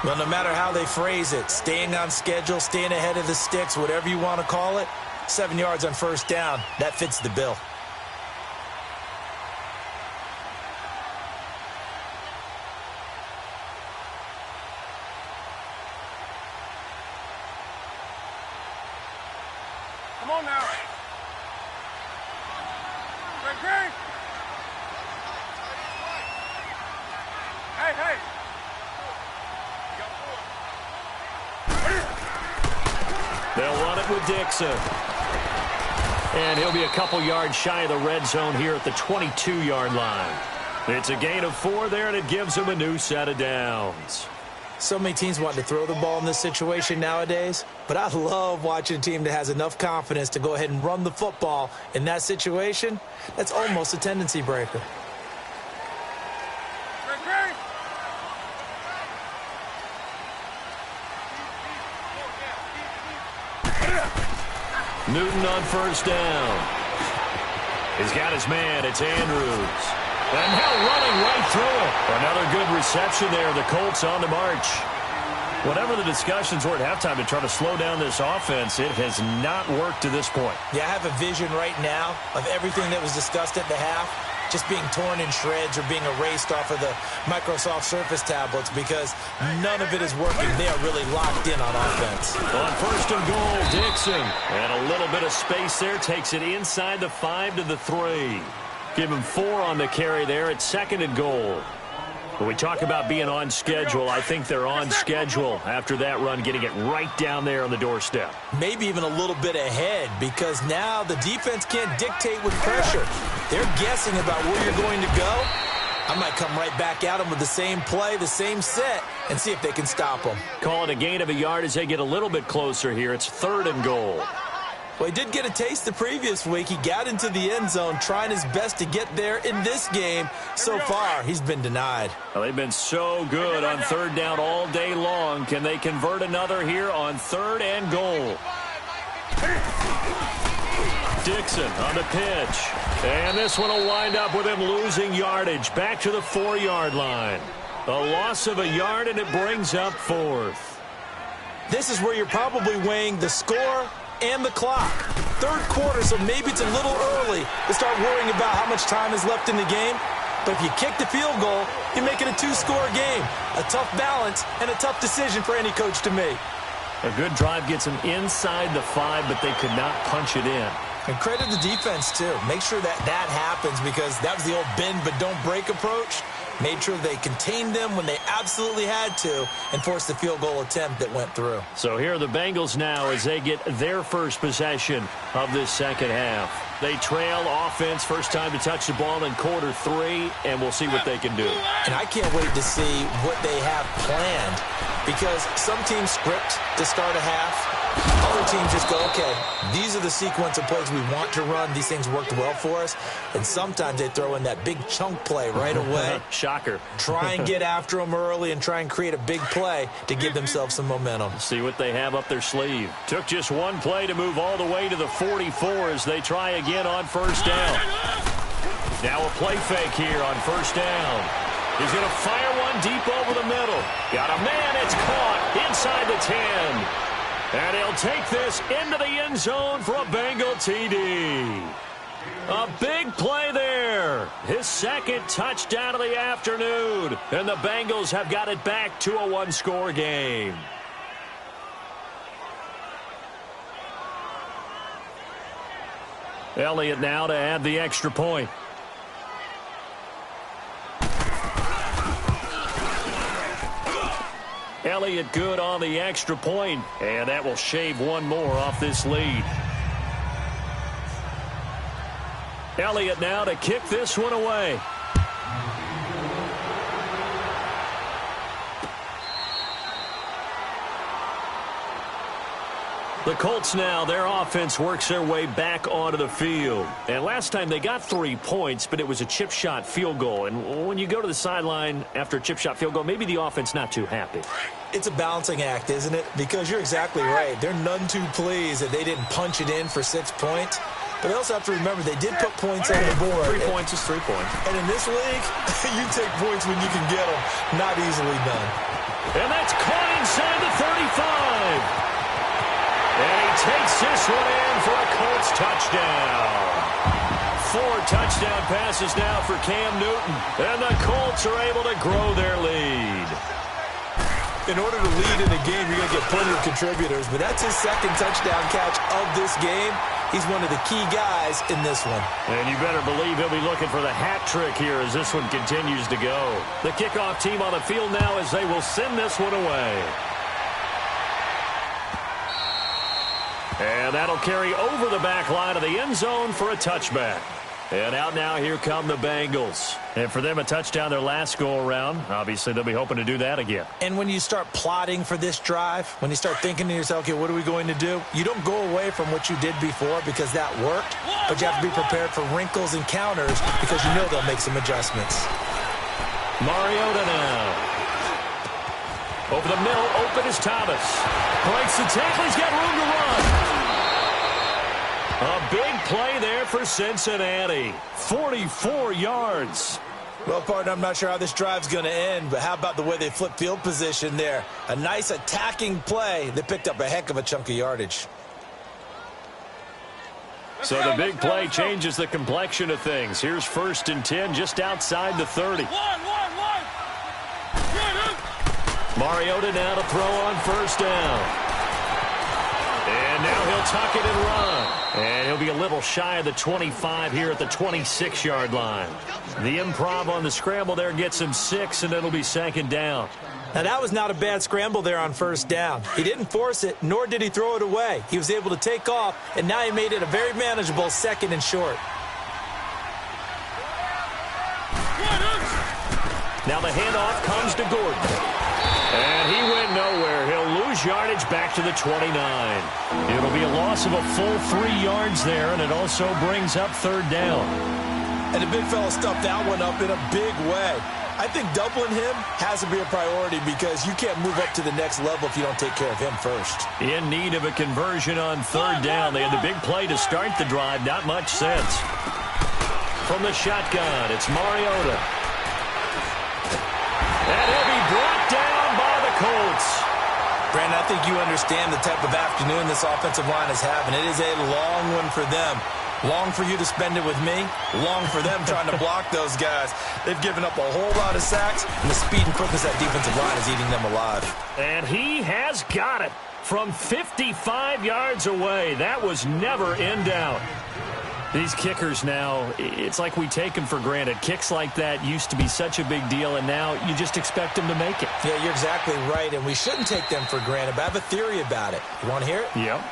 Well, no matter how they phrase it, staying on schedule, staying ahead of the sticks, whatever you want to call it, 7 yards on first down, that fits the bill. Come on now. Gang. Hey. They'll run it with Dixon. And he'll be a couple yards shy of the red zone here at the 22-yard line. It's a gain of 4 there, and it gives him a new set of downs. So many teams want to throw the ball in this situation nowadays, but I love watching a team that has enough confidence to go ahead and run the football in that situation. That's almost a tendency breaker. Newton on first down. He's got his man. It's Andrews. And now running right through it. Another good reception there. The Colts on the march. Whatever the discussions were at halftime to try to slow down this offense, it has not worked to this point. Yeah, I have a vision right now of everything that was discussed at the half just being torn in shreds or being erased off of the Microsoft Surface tablets because none of it is working. They are really locked in on offense. On first and goal, Dixon. And a little bit of space there. Takes it inside the 5 to the 3. Give him 4 on the carry there at second and goal. When we talk about being on schedule, I think they're on schedule after that run, getting it right down there on the doorstep. Maybe even a little bit ahead because now the defense can't dictate with pressure. They're guessing about where you're going to go. I might come right back at them with the same play, the same set, and see if they can stop them. Call it a gain of a yard as they get a little bit closer here. It's third and goal. Well, he did get a taste the previous week. He got into the end zone trying his best to get there in this game. So far, he's been denied. Well, they've been so good on third down all day long. Can they convert another here on third and goal? Dixon on the pitch. And this one will wind up with him losing yardage. Back to the 4-yard line. A loss of a yard, and it brings up fourth. This is where you're probably weighing the score and the clock. Third quarter, so maybe it's a little early to start worrying about how much time is left in the game. But if you kick the field goal, you're making a 2-score game. A tough balance and a tough decision for any coach to make. A good drive gets them inside the 5, but they could not punch it in. And credit the defense, too. Make sure that happens because that was the old bend but don't break approach. Made sure they contained them when they absolutely had to and forced the field goal attempt that went through. So here are the Bengals now as they get their first possession of this second half. They trail offense, first time to touch the ball in quarter 3, and we'll see what they can do. And I can't wait to see what they have planned because some teams script to start a half. Other teams just go, okay, these are the sequence of plays we want to run. These things worked well for us. And sometimes they throw in that big chunk play right away. Shocker. Try and get after them early and try and create a big play to give themselves some momentum. See what they have up their sleeve. Took just one play to move all the way to the 44 as they try again on first down. Now a play fake here on first down. He's going to fire one deep over the middle. Got a man. It's caught inside the 10. And he'll take this into the end zone for a Bengal TD. A big play there. His second touchdown of the afternoon. And the Bengals have got it back to a 1-score game. Elliott now to add the extra point. Elliott good on the extra point, and that will shave one more off this lead. Elliott now to kick this one away. The Colts now, their offense works their way back onto the field. And last time they got 3 points, but it was a chip shot field goal. And when you go to the sideline after a chip shot field goal, maybe the offense not too happy. It's a balancing act, isn't it? Because you're exactly right. They're none too pleased that they didn't punch it in for 6 points. But they also have to remember they did put points on the board. 3 points is 3 points. And in this league, you take points when you can get them. Not easily done. And that's caught inside the 35. And he takes this one in for a Colts touchdown. 4 touchdown passes now for Cam Newton. And the Colts are able to grow their lead. In order to lead in a game, you're going to get plenty of contributors. But that's his second touchdown catch of this game. He's one of the key guys in this one. And you better believe he'll be looking for the hat trick here as this one continues to go. The kickoff team on the field now as they will send this one away. And that'll carry over the back line of the end zone for a touchback. And out now, here come the Bengals. And for them, a touchdown their last go-around. Obviously, they'll be hoping to do that again. And when you start plotting for this drive, when you start thinking to yourself, okay, what are we going to do? You don't go away from what you did before because that worked, but you have to be prepared for wrinkles and counters because you know they'll make some adjustments. Mariota now. Over the middle, open is Thomas. Breaks the tackle, he's got room to run. A big play there for Cincinnati. 44 yards. Well, partner, I'm not sure how this drive's going to end, but how about the way they flip field position there? A nice attacking play that picked up a heck of a chunk of yardage. So the big play changes the complexion of things. Here's 1st and 10 just outside the 30. Mariota now to throw on 1st down. And now he'll tuck it and run. And he'll be a little shy of the 25 here at the 26-yard line. The improv on the scramble there gets him 6, and it'll be 2nd down. Now, that was not a bad scramble there on 1st down. He didn't force it, nor did he throw it away. He was able to take off, and now he made it a very manageable 2nd and short. Now the handoff comes to Gordon. And he went nowhere. He'll lose yardage back to the 29. It'll be a loss of a full 3 yards there, and it also brings up 3rd down. And the big fella stuffed that one up in a big way. I think doubling him has to be a priority because you can't move up to the next level if you don't take care of him first. In need of a conversion on 3rd down. They had the big play to start the drive. Not much sense. From the shotgun, it's Mariota. And he'll be brought down by the Colts. Brandon, I think you understand the type of afternoon this offensive line is having. It is a long one for them. Long for you to spend it with me. Long for them trying to block those guys. They've given up a whole lot of sacks, and the speed and quickness of that defensive line is eating them alive. And he has got it from 55 yards away. That was never in doubt. These kickers now, it's like we take them for granted. Kicks like that used to be such a big deal, and now you just expect them to make it. Yeah, you're exactly right, and we shouldn't take them for granted, but I have a theory about it. You want to hear it? Yep.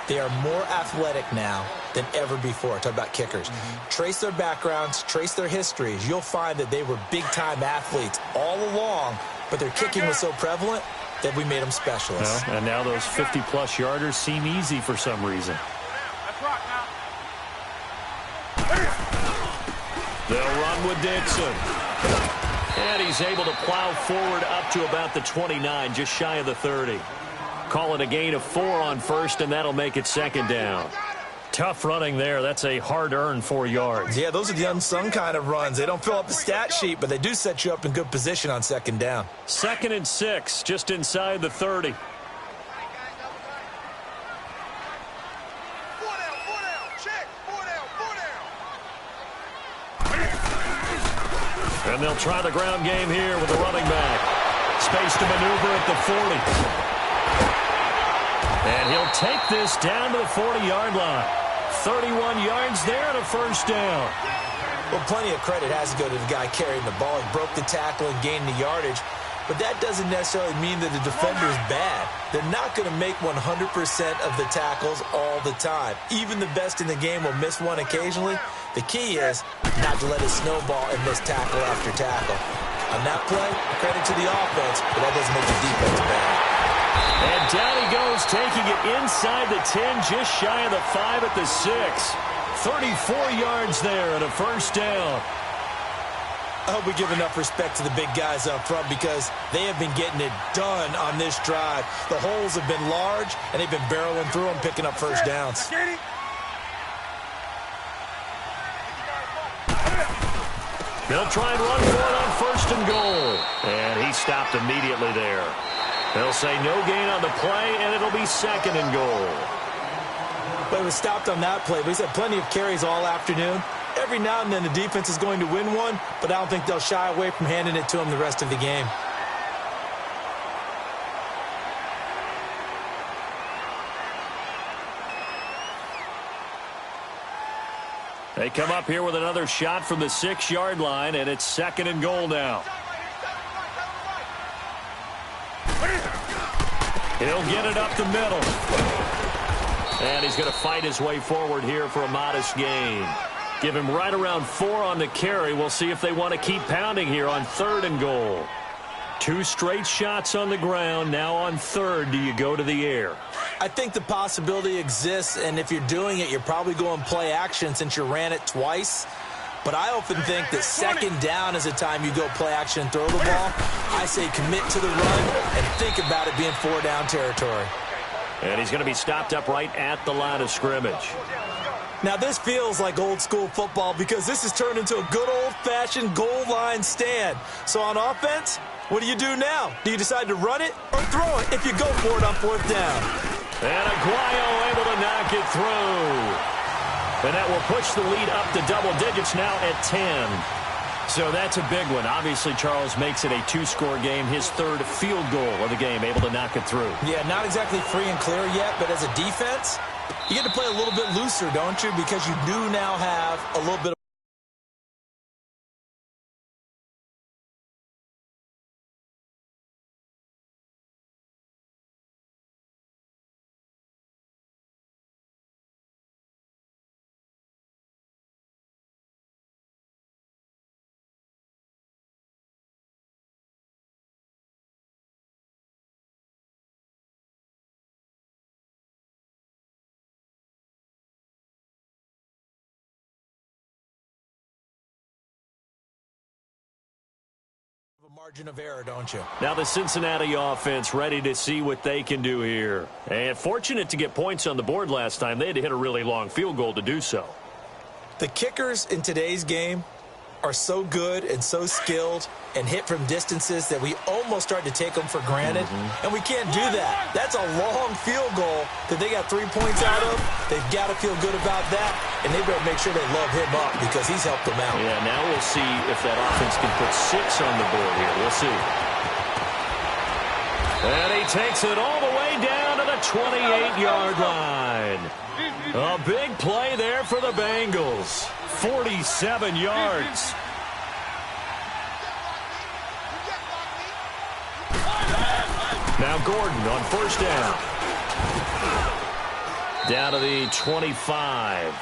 They are more athletic now than ever before. Talk about kickers. Trace their backgrounds, trace their histories. You'll find that they were big-time athletes all along, but their kicking was so prevalent that we made them specialists. Well, and now those 50-plus yarders seem easy for some reason. Let's rock now. They'll run with Dixon. And he's able to plow forward up to about the 29, just shy of the 30. Call it a gain of 4 on 1st, and that'll make it 2nd down. Tough running there. That's a hard-earned 4 yards. Yeah, those are the unsung kind of runs. They don't fill up the stat sheet, but they do set you up in good position on 2nd down. 2nd and 6, just inside the 30. And they'll try the ground game here with the running back. Space to maneuver at the 40. And he'll take this down to the 40-yard line. 31 yards there and a 1st down. Well, plenty of credit has to go to the guy carrying the ball. He broke the tackle and gained the yardage. But that doesn't necessarily mean that the defender is bad. They're not going to make 100% of the tackles all the time. Even the best in the game will miss one occasionally. The key is not to let it snowball and miss tackle after tackle. On that play, credit to the offense, but that doesn't make the defense bad. And down he goes, taking it inside the 10, just shy of the 5 at the 6. 34 yards there and a 1st down. I hope we give enough respect to the big guys up front because they have been getting it done on this drive. The holes have been large, and they've been barreling through them, picking up 1st downs. They'll try and run for it on 1st and goal. And he stopped immediately there. They'll say no gain on the play, and it'll be 2nd and goal. But it was stopped on that play, but he's had plenty of carries all afternoon. Every now and then the defense is going to win one, but I don't think they'll shy away from handing it to him the rest of the game. They come up here with another shot from the 6-yard line, and it's 2nd and goal now. He'll get it up the middle. And he's going to fight his way forward here for a modest gain. Give him right around 4 on the carry. We'll see if they want to keep pounding here on 3rd and goal. 2 straight shots on the ground. Now on 3rd, do you go to the air? I think the possibility exists, and if you're doing it, you're probably going play action since you ran it twice. But I often think that 2nd down is the time you go play action and throw the ball. I say commit to the run and think about it being 4-down territory. And he's going to be stopped up right at the line of scrimmage. Now, this feels like old-school football because this has turned into a good old-fashioned goal line stand. So on offense, what do you do now? Do you decide to run it or throw it if you go for it on 4th down? And Aguayo able to knock it through. And that will push the lead up to double digits now at 10. So that's a big one. Obviously, Charles makes it a 2-score game. His 3rd field goal of the game, able to knock it through. Yeah, not exactly free and clear yet, but as a defense, you get to play a little bit looser, don't you? Because you do now have a little bit of a margin of error, don't you? Now the Cincinnati offense ready to see what they can do here. And fortunate to get points on the board last time. They had to hit a really long field goal to do so. The kickers in today's game are so good and so skilled and hit from distances that we almost start to take them for granted. And we can't do that. That's a long field goal that they got 3 points out of. They've got to feel good about that, and they better make sure they love him up because he's helped them out. Yeah, now we'll see if that offense can put 6 on the board here. We'll see. And he takes it all the way down to the 28-yard line. A big play there for the Bengals. 47 yards. Now Gordon on 1st down. Down to the 25.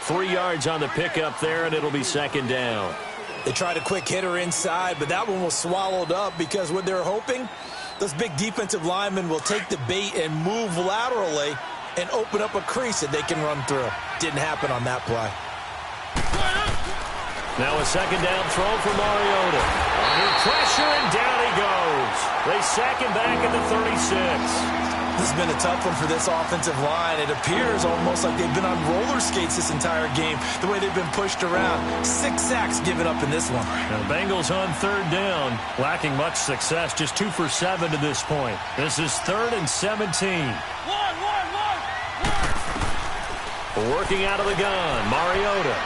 3 yards on the pickup there, and it'll be 2nd down. They tried a quick hitter inside, but that one was swallowed up because what they're hoping, those big defensive linemen will take the bait and move laterally and open up a crease that they can run through. Didn't happen on that play. Now a 2nd down throw for Mariota. Under pressure, and down he goes. They sack him back at the 36. This has been a tough one for this offensive line. It appears almost like they've been on roller skates this entire game, the way they've been pushed around. 6 sacks given up in this one. Now the Bengals on 3rd down, lacking much success, just 2 for 7 to this point. This is 3rd and 17. Working out of the gun, Mariota.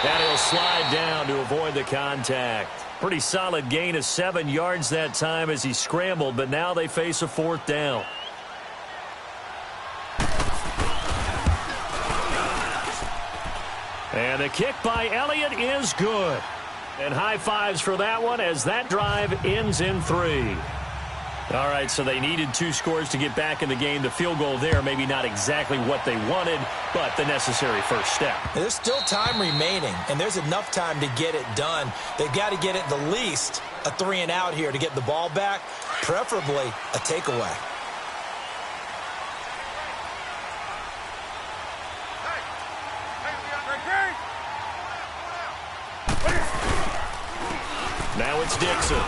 And he'll slide down to avoid the contact. Pretty solid gain of 7 yards that time as he scrambled, but now they face a 4th down. And the kick by Elliott is good. And high fives for that one as that drive ends in 3. All right, so they needed 2 scores to get back in the game. The field goal there, maybe not exactly what they wanted, but the necessary first step. There's still time remaining, and there's enough time to get it done. They've got to get it the least a 3-and-out here to get the ball back, preferably a takeaway. Now it's Dixon.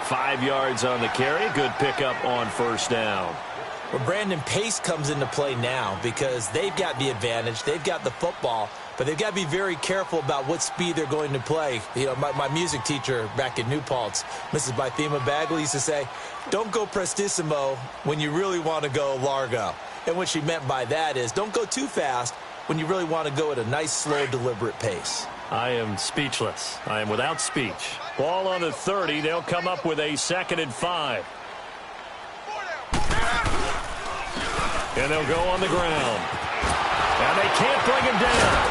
5 yards on the carry. Good pickup on 1st down. Well, Brandon, pace comes into play now because they've got the advantage. They've got the football, but they've got to be very careful about what speed they're going to play. You know, my music teacher back in New Paltz, Mrs. Bythema Bagley, used to say, don't go prestissimo when you really want to go largo. And what she meant by that is don't go too fast when you really want to go at a nice, slow, deliberate pace. I am speechless. I am without speech. Ball on the 30. They'll come up with a 2nd and 5. And they'll go on the ground. And they can't bring him down.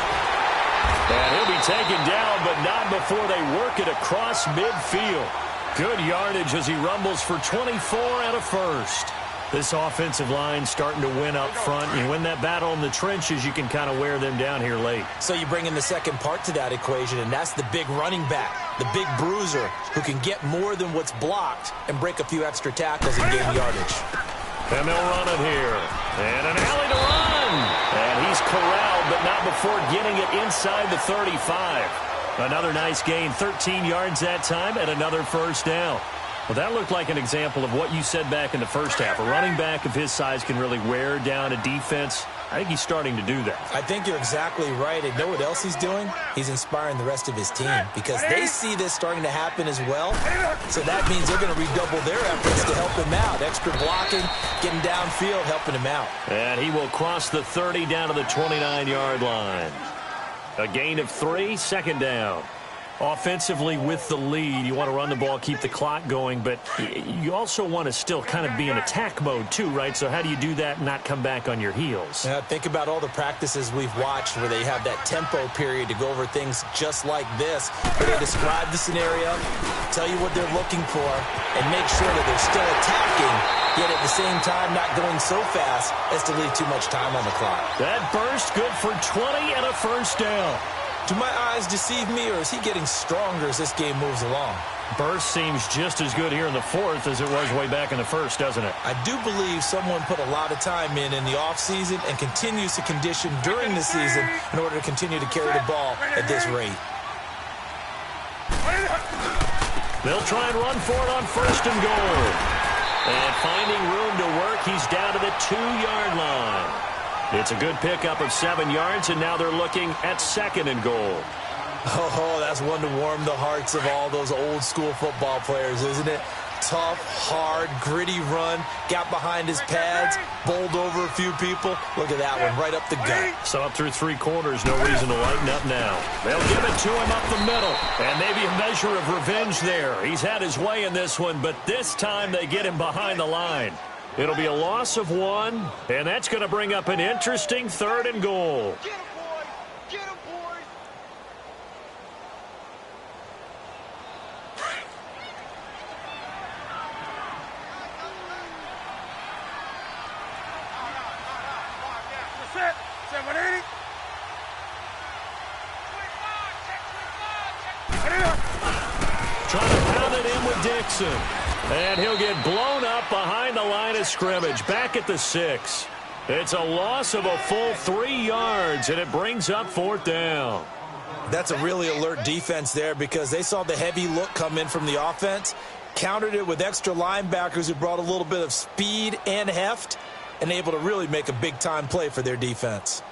And he'll be taken down, but not before they work it across midfield. Good yardage as he rumbles for 24 and a first. This offensive line starting to win up front. You win that battle in the trenches, you can kind of wear them down here late. So you bring in the second part to that equation, and that's the big running back, the big bruiser, who can get more than what's blocked and break a few extra tackles and gain yardage. And they'll run it here. And an alley to run. And he's corralled, but not before getting it inside the 35. Another nice gain, 13 yards that time, and another first down. Well, that looked like an example of what you said back in the first half. A running back of his size can really wear down a defense. I think he's starting to do that. I think you're exactly right. And know what else he's doing? He's inspiring the rest of his team because they see this starting to happen as well. So that means they're going to redouble their efforts to help him out. Extra blocking, getting downfield, helping him out. And he will cross the 30 down to the 29-yard line. A gain of 3, second down. Offensively with the lead, you want to run the ball, keep the clock going, but you also want to still kind of be in attack mode too, right? So how do you do that and not come back on your heels? Think about all the practices we've watched where they have that tempo period to go over things just like this, where they describe the scenario, tell you what they're looking for, and make sure that they're still attacking, yet at the same time not going so fast as to leave too much time on the clock. That burst good for 20 and a first down. Do my eyes deceive me, or is he getting stronger as this game moves along? Burst seems just as good here in the fourth as it was way back in the first, doesn't it? I do believe someone put a lot of time in the offseason and continues to condition during the season in order to continue to carry the ball at this rate. They'll try and run for it on first and goal. And finding room to work, he's down to the 2-yard line. It's a good pickup of 7 yards, and now they're looking at second and goal. Oh, that's one to warm the hearts of all those old-school football players, isn't it? Tough, hard, gritty run, got behind his pads, bowled over a few people. Look at that one, right up the gut. So up through 3 quarters, no reason to lighten up now. They'll give it to him up the middle, and maybe a measure of revenge there. He's had his way in this one, but this time they get him behind the line. It'll be a loss of 1, and that's going to bring up an interesting third and goal. Get him, boy! Get him, boy! Set. 780. Trying to pound it in with Dixon. And he'll get blown up behind the line of scrimmage, back at the 6. It's a loss of a full 3 yards, and it brings up fourth down. That's a really alert defense there because they saw the heavy look come in from the offense, countered it with extra linebackers who brought a little bit of speed and heft, and able to really make a big-time play for their defense.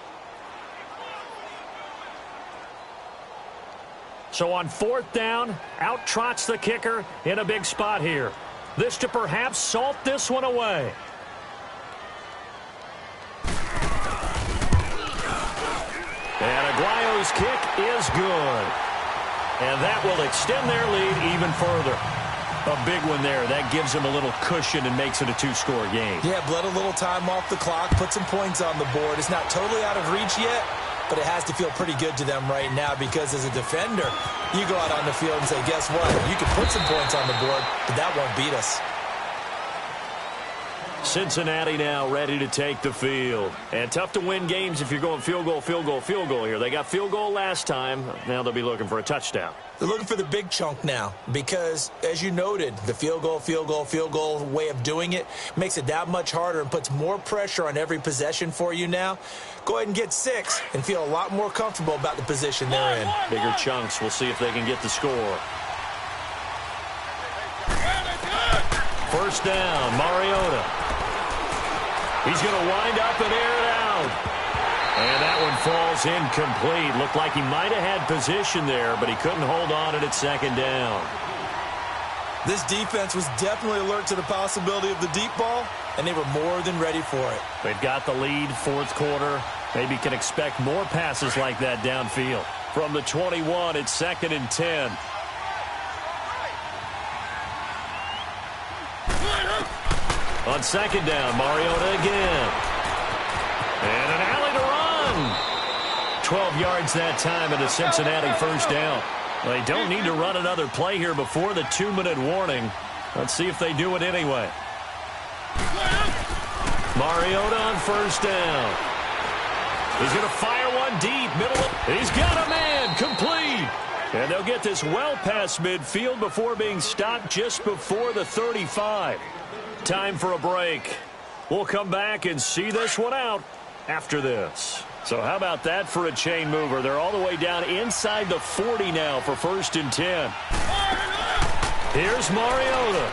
So on fourth down, out trots the kicker in a big spot here. This to perhaps salt this one away. And Aguayo's kick is good. And that will extend their lead even further. A big one there. That gives them a little cushion and makes it a 2-score game. Yeah, bled a little time off the clock, put some points on the board. It's not totally out of reach yet, but it has to feel pretty good to them right now because as a defender, you go out on the field and say, guess what? You can put some points on the board, but that won't beat us. Cincinnati now ready to take the field. And tough to win games if you're going field goal, field goal, field goal here. They got field goal last time. Now they'll be looking for a touchdown. They're looking for the big chunk now because, as you noted, the field goal way of doing it makes it that much harder and puts more pressure on every possession for you now. Go ahead and get 6 and feel a lot more comfortable about the position they're in. Bigger chunks. We'll see if they can get the score. First down, Mariota. He's going to wind up and air it out. And that one falls incomplete. Looked like he might have had position there, but he couldn't hold on at second down. This defense was definitely alert to the possibility of the deep ball, and they were more than ready for it. They've got the lead, fourth quarter. Maybe can expect more passes like that downfield. From the 21, it's 2nd and 10. On second down, Mariota again. And an alley to run. 12 yards that time and a Cincinnati first down. They don't need to run another play here before the 2-minute warning. Let's see if they do it anyway. Mariota on first down. He's going to fire one deep. He's got a man. Complete. And they'll get this well past midfield before being stopped just before the 35. Time for a break. We'll come back and see this one out after this. So how about that for a chain mover? They're all the way down inside the 40 now for 1st and 10. Here's Mariota.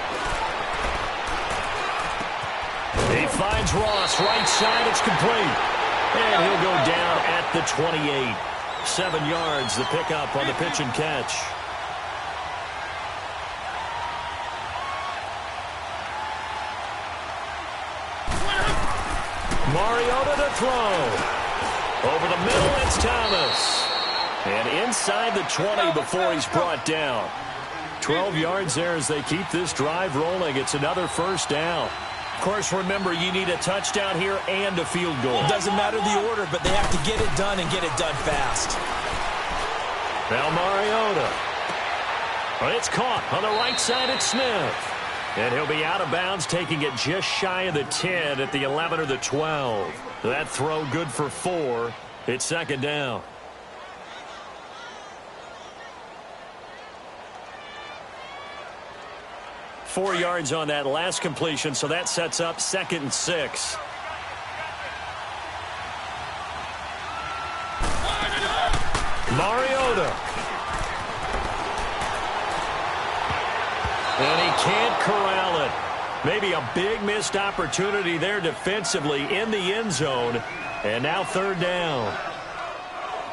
He finds Ross. Right side. It's complete. And he'll go down at the 28. 7 yards, the pickup on the pitch and catch. Mariota to throw. Over the middle, it's Thomas. And inside the 20 before he's brought down. 12 yards there as they keep this drive rolling. It's another first down. Of course, remember, you need a touchdown here and a field goal. It doesn't matter the order, but they have to get it done and get it done fast. Now Mariota. Well, it's caught on the right side at Smith. And he'll be out of bounds, taking it just shy of the 10 at the 11 or the 12. That throw good for 4. It's second down. Four yards on that last completion, so that sets up 2nd and 6. Mariota. And he can't corral it. Maybe a big missed opportunity there defensively in the end zone. And now 3rd down.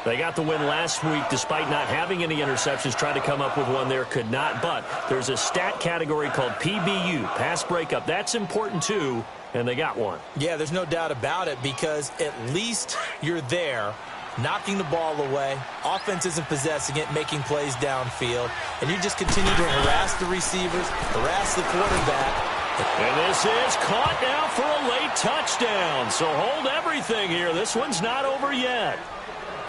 They got the win last week despite not having any interceptions. Tried to come up with one there, could not. But there's a stat category called PBU, pass breakup. That's important too, and they got one. Yeah, there's no doubt about it because at least you're there, knocking the ball away. Offense isn't possessing it, making plays downfield. And you just continue to harass the receivers, harass the quarterback. And this is caught now for a late touchdown. So hold everything here. This one's not over yet.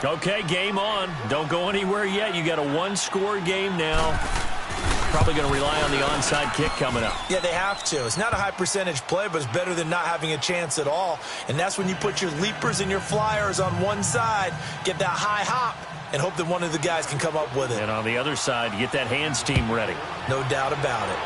Okay, game on. Don't go anywhere yet. You got a one-score game now. Probably going to rely on the onside kick coming up. Yeah, they have to. It's not a high percentage play, but it's better than not having a chance at all. And that's when you put your leapers and your flyers on one side, get that high hop, and hope that one of the guys can come up with it. And on the other side, you get that hands team ready. No doubt about it.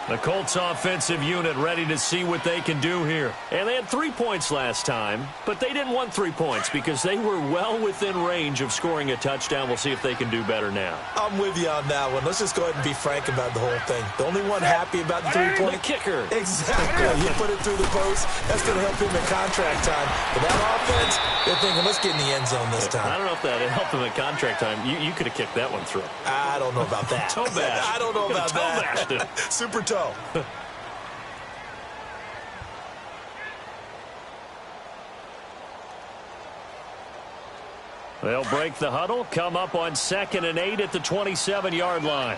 The Colts offensive unit ready to see what they can do here. And they had 3 points last time, but they didn't want 3 points because they were well within range of scoring a touchdown. We'll see if they can do better now. I'm with you on that one. Let's just go ahead and be frank about the whole thing. The only one happy about the 3-point. The kicker. Exactly. You put it through the post. That's going to help him in contract time. But that offense, they're thinking, let's get in the end zone this time. I don't know if that helped him in contract time. You could have kicked that one through. I don't know about that. Toe bash. I don't know about that. Toe bashed it. Super toe. They'll break the huddle, come up on 2nd and 8 at the 27-yard line.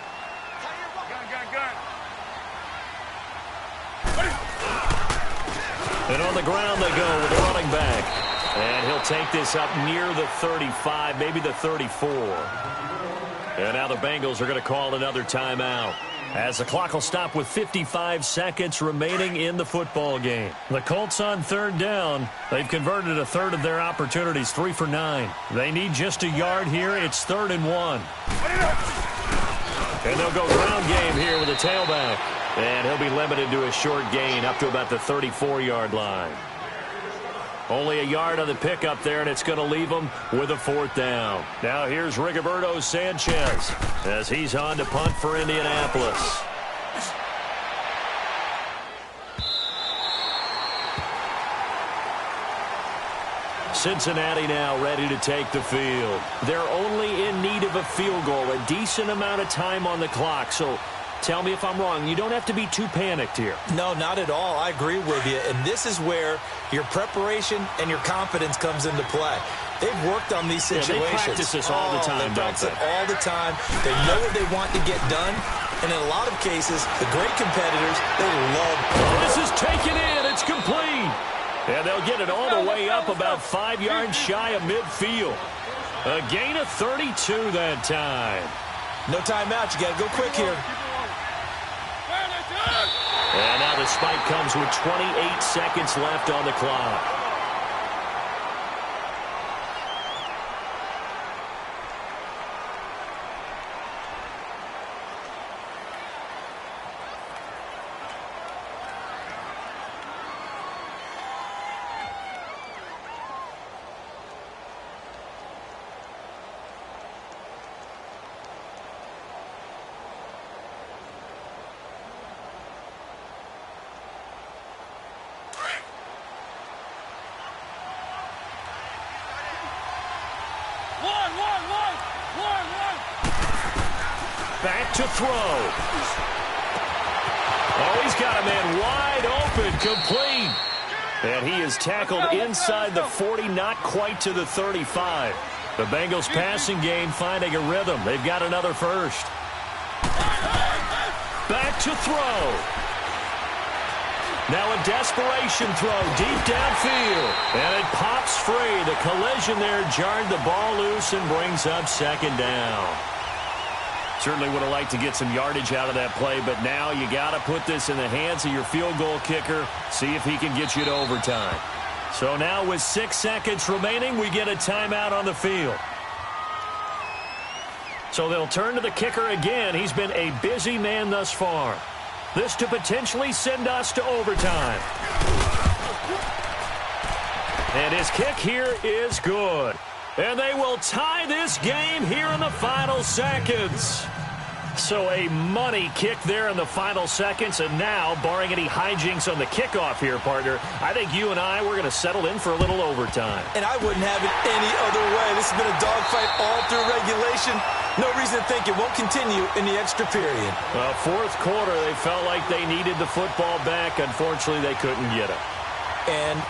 And on the ground they go with the running back. And he'll take this up near the 35, maybe the 34. And now the Bengals are going to call another timeout, as the clock will stop with 55 seconds remaining in the football game. The Colts on 3rd down. They've converted a third of their opportunities, 3 for 9. They need just a yard here. It's 3rd and 1. And they'll go ground game here with a tailback. And he'll be limited to a short gain up to about the 34-yard line. Only a yard on the pickup there, and it's going to leave them with a 4th down. Now here's Rigoberto Sanchez as he's on to punt for Indianapolis. Cincinnati now ready to take the field. They're only in need of a field goal, a decent amount of time on the clock. So tell me if I'm wrong. You don't have to be too panicked here. No, not at all. I agree with you. And this is where your preparation and your confidence comes into play. They've worked on these situations. They practice this all the time, They practice it all the time. They know what they want to get done, And in a lot of cases, the great competitors, they love. This is taken in. It's complete. And they'll get it all the way up about 5 yards shy of midfield. A gain of 32 that time. No timeout. You got to go quick here. And now the spike comes with 28 seconds left on the clock. Back to throw. Oh, he's got a man wide open, complete. And he is tackled inside the 40, not quite to the 35. The Bengals passing game finding a rhythm. They've got another first. Back to throw. Now a desperation throw deep downfield. And it pops free. The collision there jarred the ball loose and brings up second down. Certainly would have liked to get some yardage out of that play, but now you got to put this in the hands of your field goal kicker, see if he can get you to overtime. So now with 6 seconds remaining, we get a timeout on the field. So they'll turn to the kicker again. He's been a busy man thus far. This to potentially send us to overtime. And his kick here is good. And they will tie this game here in the final seconds. So a money kick there in the final seconds. And now, barring any hijinks on the kickoff here, partner, I think you and I, we're going to settle in for a little overtime. And I wouldn't have it any other way. This has been a dogfight all through regulation. No reason to think it won't continue in the extra period. Well, fourth quarter, they felt like they needed the football back. Unfortunately, they couldn't get it. And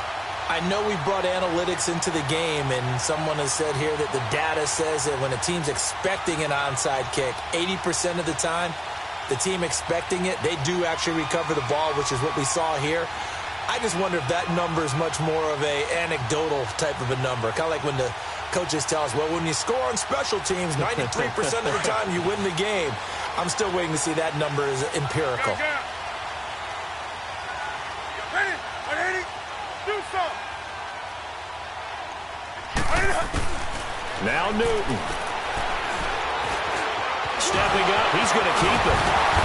I know we brought analytics into the game, and someone has said here that the data says that when a team's expecting an onside kick, 80% of the time, the team expecting it, they do actually recover the ball, which is what we saw here. I just wonder if that number is much more of a anecdotal type of a number. Kind of like when the coaches tell us, well, when you score on special teams, 93% of the time you win the game. I'm still waiting to see that number is empirical. Now Newton. Stepping up, he's going to keep it.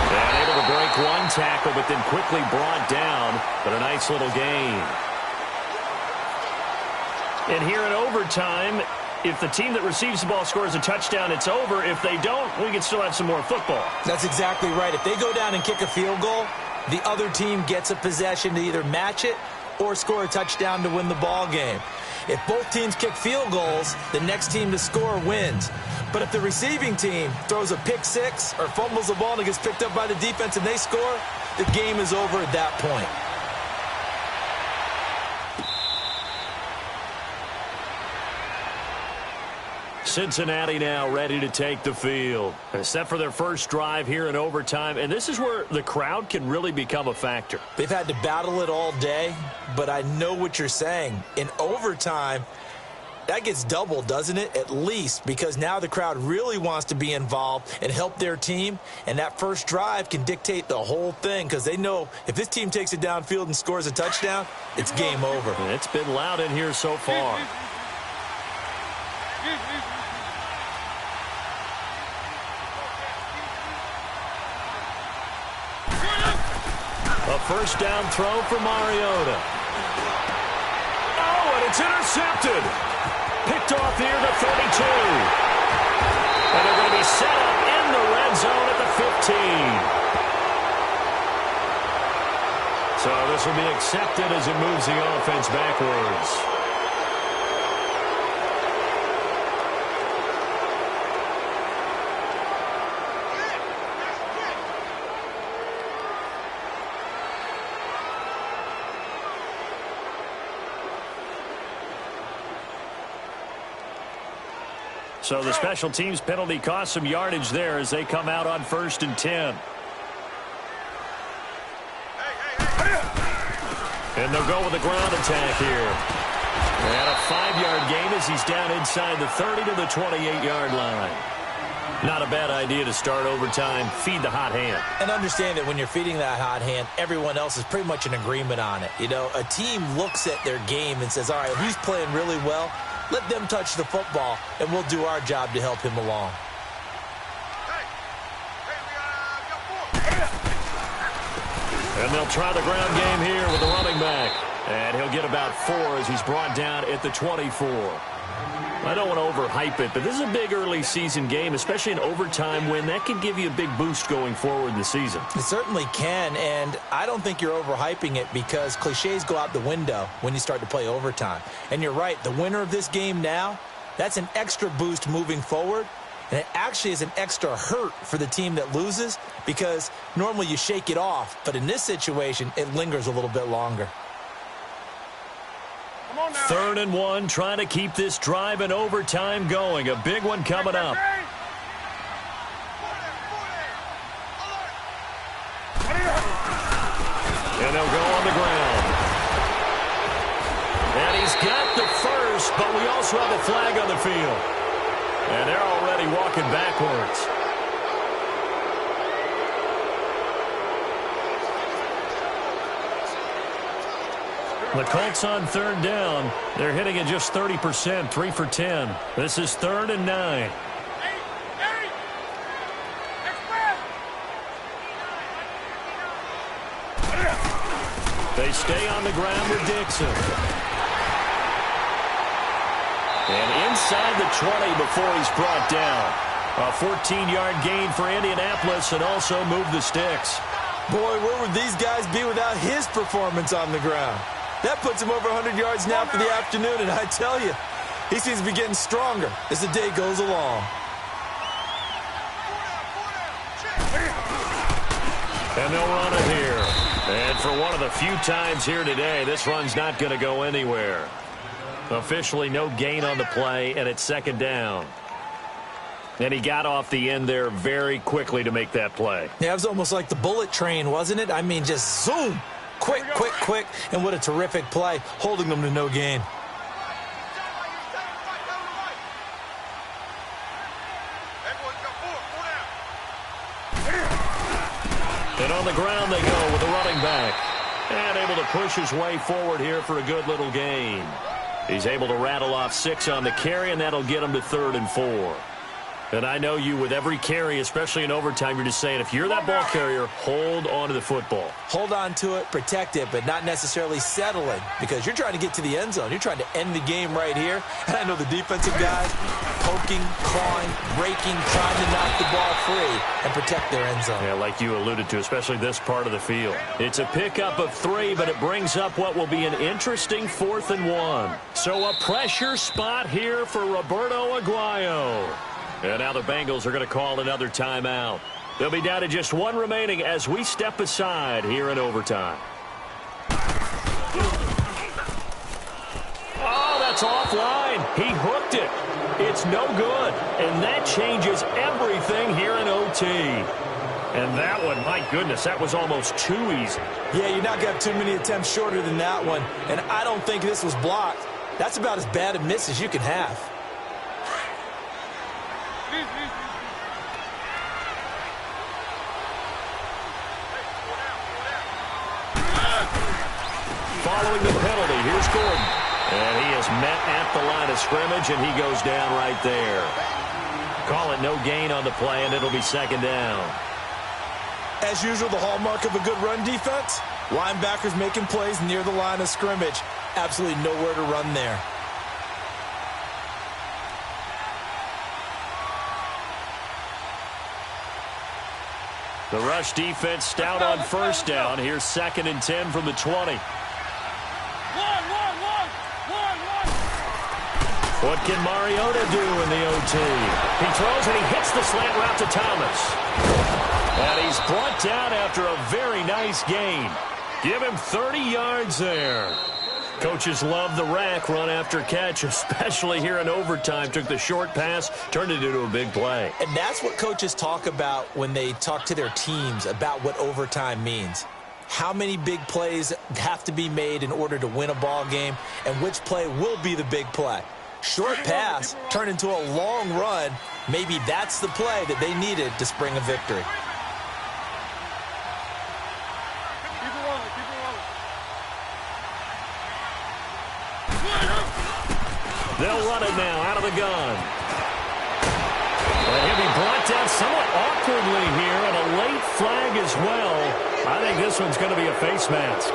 And able to break one tackle, but then quickly brought down. But a nice little gain. And here in overtime, if the team that receives the ball scores a touchdown, it's over. If they don't, we can still have some more football. That's exactly right. If they go down and kick a field goal, the other team gets a possession to either match it or score a touchdown to win the ball game. If both teams kick field goals, the next team to score wins. But if the receiving team throws a pick six or fumbles the ball and it gets picked up by the defense and they score, the game is over at that point. Cincinnati now ready to take the field. Set for their first drive here in overtime. And this is where the crowd can really become a factor. They've had to battle it all day, but I know what you're saying. In overtime, that gets doubled, doesn't it? At least, because now the crowd really wants to be involved and help their team. And that first drive can dictate the whole thing because they know if this team takes it downfield and scores a touchdown, it's game over. And it's been loud in here so far. A first down throw for Mariota. Oh, and it's intercepted. Picked off here to 32. And they're going to be set up in the red zone at the 15. So this will be accepted as it moves the offense backwards. So the special teams penalty cost some yardage there as they come out on 1st and 10. And they'll go with the ground attack here. And a 5-yard gain as he's down inside the 30 to the 28-yard line. Not a bad idea to start overtime. Feed the hot hand. And understand that when you're feeding that hot hand, everyone else is pretty much in agreement on it. You know, a team looks at their game and says, all right, who's playing really well? Let them touch the football, and we'll do our job to help him along. And they'll try the ground game here with the running back. And he'll get about 4 as he's brought down at the 24. I don't want to overhype it, but this is a big early season game, especially an overtime win. That could give you a big boost going forward in the season. It certainly can, and I don't think you're overhyping it because cliches go out the window when you start to play overtime. And you're right, the winner of this game now, that's an extra boost moving forward. And it actually is an extra hurt for the team that loses because normally you shake it off. But in this situation, it lingers a little bit longer. 3rd and 1, trying to keep this drive in overtime going. A big one coming up. And they'll go on the ground. And he's got the first, but we also have a flag on the field. And they're already walking backwards. The Colts on 3rd down. They're hitting it just 30%, 3 for 10. This is 3rd and 9. They stay on the ground with Dixon. And inside the 20 before he's brought down. A 14-yard gain for Indianapolis and also move the sticks. Boy, where would these guys be without his performance on the ground? That puts him over 100 yards now for the afternoon, and I tell you, he seems to be getting stronger as the day goes along. And they'll run it here. And for one of the few times here today, this run's not going to go anywhere. Officially no gain on the play, and it's 2nd down. And he got off the end there very quickly to make that play. Yeah, it was almost like the bullet train, wasn't it? I mean, just zoom. Quick, quick, quick. And what a terrific play, holding them to no gain. And on the ground they go with the running back. And able to push his way forward here for a good little gain. He's able to rattle off 6 on the carry, and that'll get him to 3rd and 4. And I know you, with every carry, especially in overtime, you're just saying, if you're that ball carrier, hold on to the football. Hold on to it, protect it, but not necessarily settling because you're trying to get to the end zone. You're trying to end the game right here. And I know the defensive guys poking, clawing, breaking, trying to knock the ball free and protect their end zone. Yeah, like you alluded to, especially this part of the field. It's a pickup of 3, but it brings up what will be an interesting 4th and 1. So a pressure spot here for Roberto Aguayo. And now the Bengals are going to call another timeout. They'll be down to just 1 remaining as we step aside here in overtime. Oh, that's offline. He hooked it. It's no good. And that changes everything here in OT. And that one, my goodness, that was almost too easy. Yeah, you're not got too many attempts shorter than that one. And I don't think this was blocked. That's about as bad a miss as you can have. Following the penalty, here's Gordon. And he is met at the line of scrimmage, and he goes down right there. Call it no gain on the play, and it'll be 2nd down. As usual, the hallmark of a good run defense, linebackers making plays near the line of scrimmage. Absolutely nowhere to run there. The rush defense stout on 1st down. Here's 2nd and 10 from the 20. What can Mariota do in the OT? He throws and he hits the slant route to Thomas. And he's brought down after a very nice gain. Give him 30 yards there. Coaches love the rack run after catch, especially here in overtime. Took the short pass, turned it into a big play. And that's what coaches talk about when they talk to their teams about what overtime means. how many big plays have to be made in order to win a ball game, and which play will be the big play. Short pass turned into a long run. Maybe that's the play that they needed to spring a victory. They'll run it now out of the gun. And he'll be brought down somewhat awkwardly here, and a late flag as well. I think this one's going to be a face mask.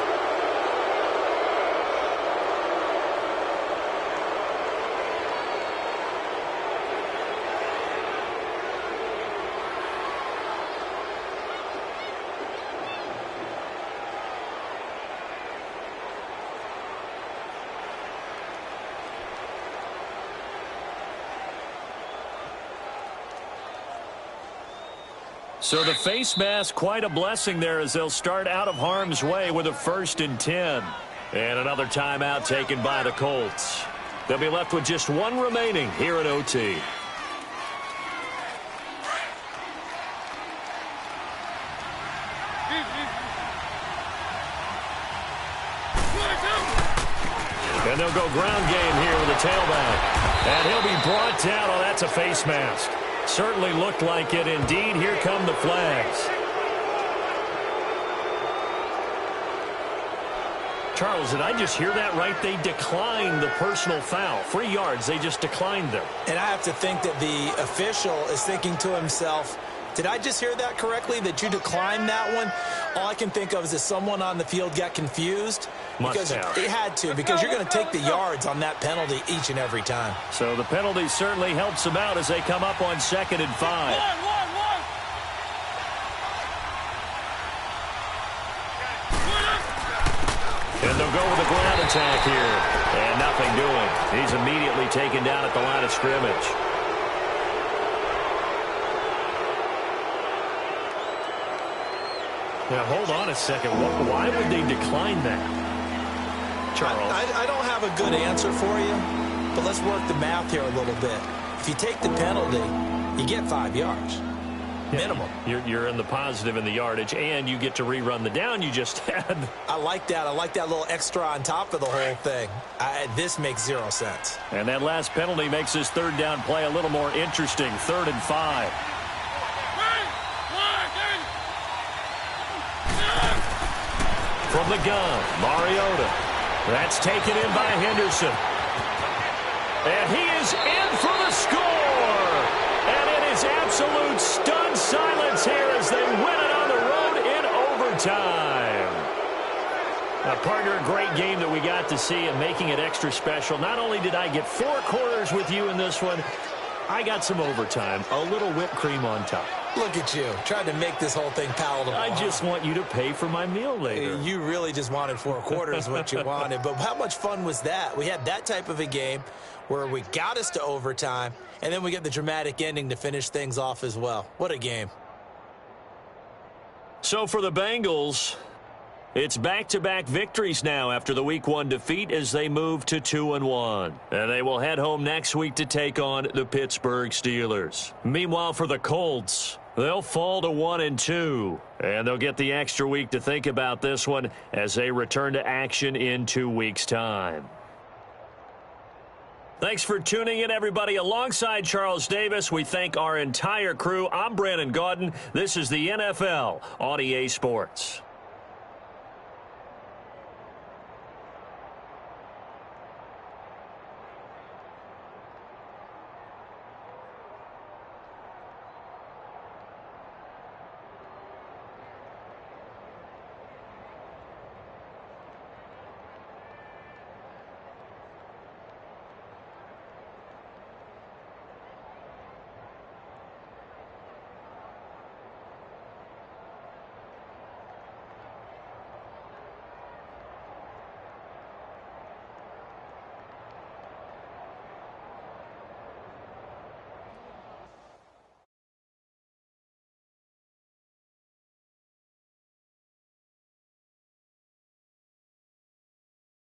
So the face mask, quite a blessing there as they'll start out of harm's way with a 1st and 10. And another timeout taken by the Colts. They'll be left with just one remaining here at OT. And they'll go ground game here with the tailback. And he'll be brought down. Oh, that's a face mask. Certainly looked like it. Indeed, here come the flags. Charles, did I just hear that right? They declined the personal foul. 3 yards, they just declined them. And I have to think that the official is thinking to himself, did I just hear that correctly, that you declined that one? All I can think of is that someone on the field got confused. Because it had to, because you're going to take the yards on that penalty each and every time. So the penalty certainly helps them out as they come up on 2nd and 5. And they'll go with a ground attack here. And nothing doing. He's immediately taken down at the line of scrimmage. Now, hold on a second. Why would they decline that? Charles. I don't have a good answer for you, but let's work the math here a little bit. If you take the penalty, you get 5 yards. Minimum. You're in the positive in the yardage, and you get to rerun the down you just had. I like that. I like that little extra on top of the whole thing. This makes 0 sense. And that last penalty makes this 3rd down play a little more interesting. 3rd and 5. From the gun, Mariota. That's taken in by Henderson. And he is in for the score. And it is absolute stunned silence here as they win it on the road in overtime. Now, partner, a great game that we got to see and making it extra special. Not only did I get 4 quarters with you in this one, I got some overtime, a little whipped cream on top. Look at you, trying to make this whole thing palatable. I just want you to pay for my meal later. You really just wanted 4 quarters what you wanted. But how much fun was that? We had that type of a game where we got us to overtime, and then we get the dramatic ending to finish things off as well. What a game. So for the Bengals, it's back-to-back victories now after the Week 1 defeat as they move to 2-1. And they will head home next week to take on the Pittsburgh Steelers. Meanwhile, for the Colts, they'll fall to 1-2. And they'll get the extra week to think about this one as they return to action in 2 weeks' time. Thanks for tuning in, everybody. Alongside Charles Davis, we thank our entire crew. I'm Brandon Gaudin. This is the NFL on EA Sports.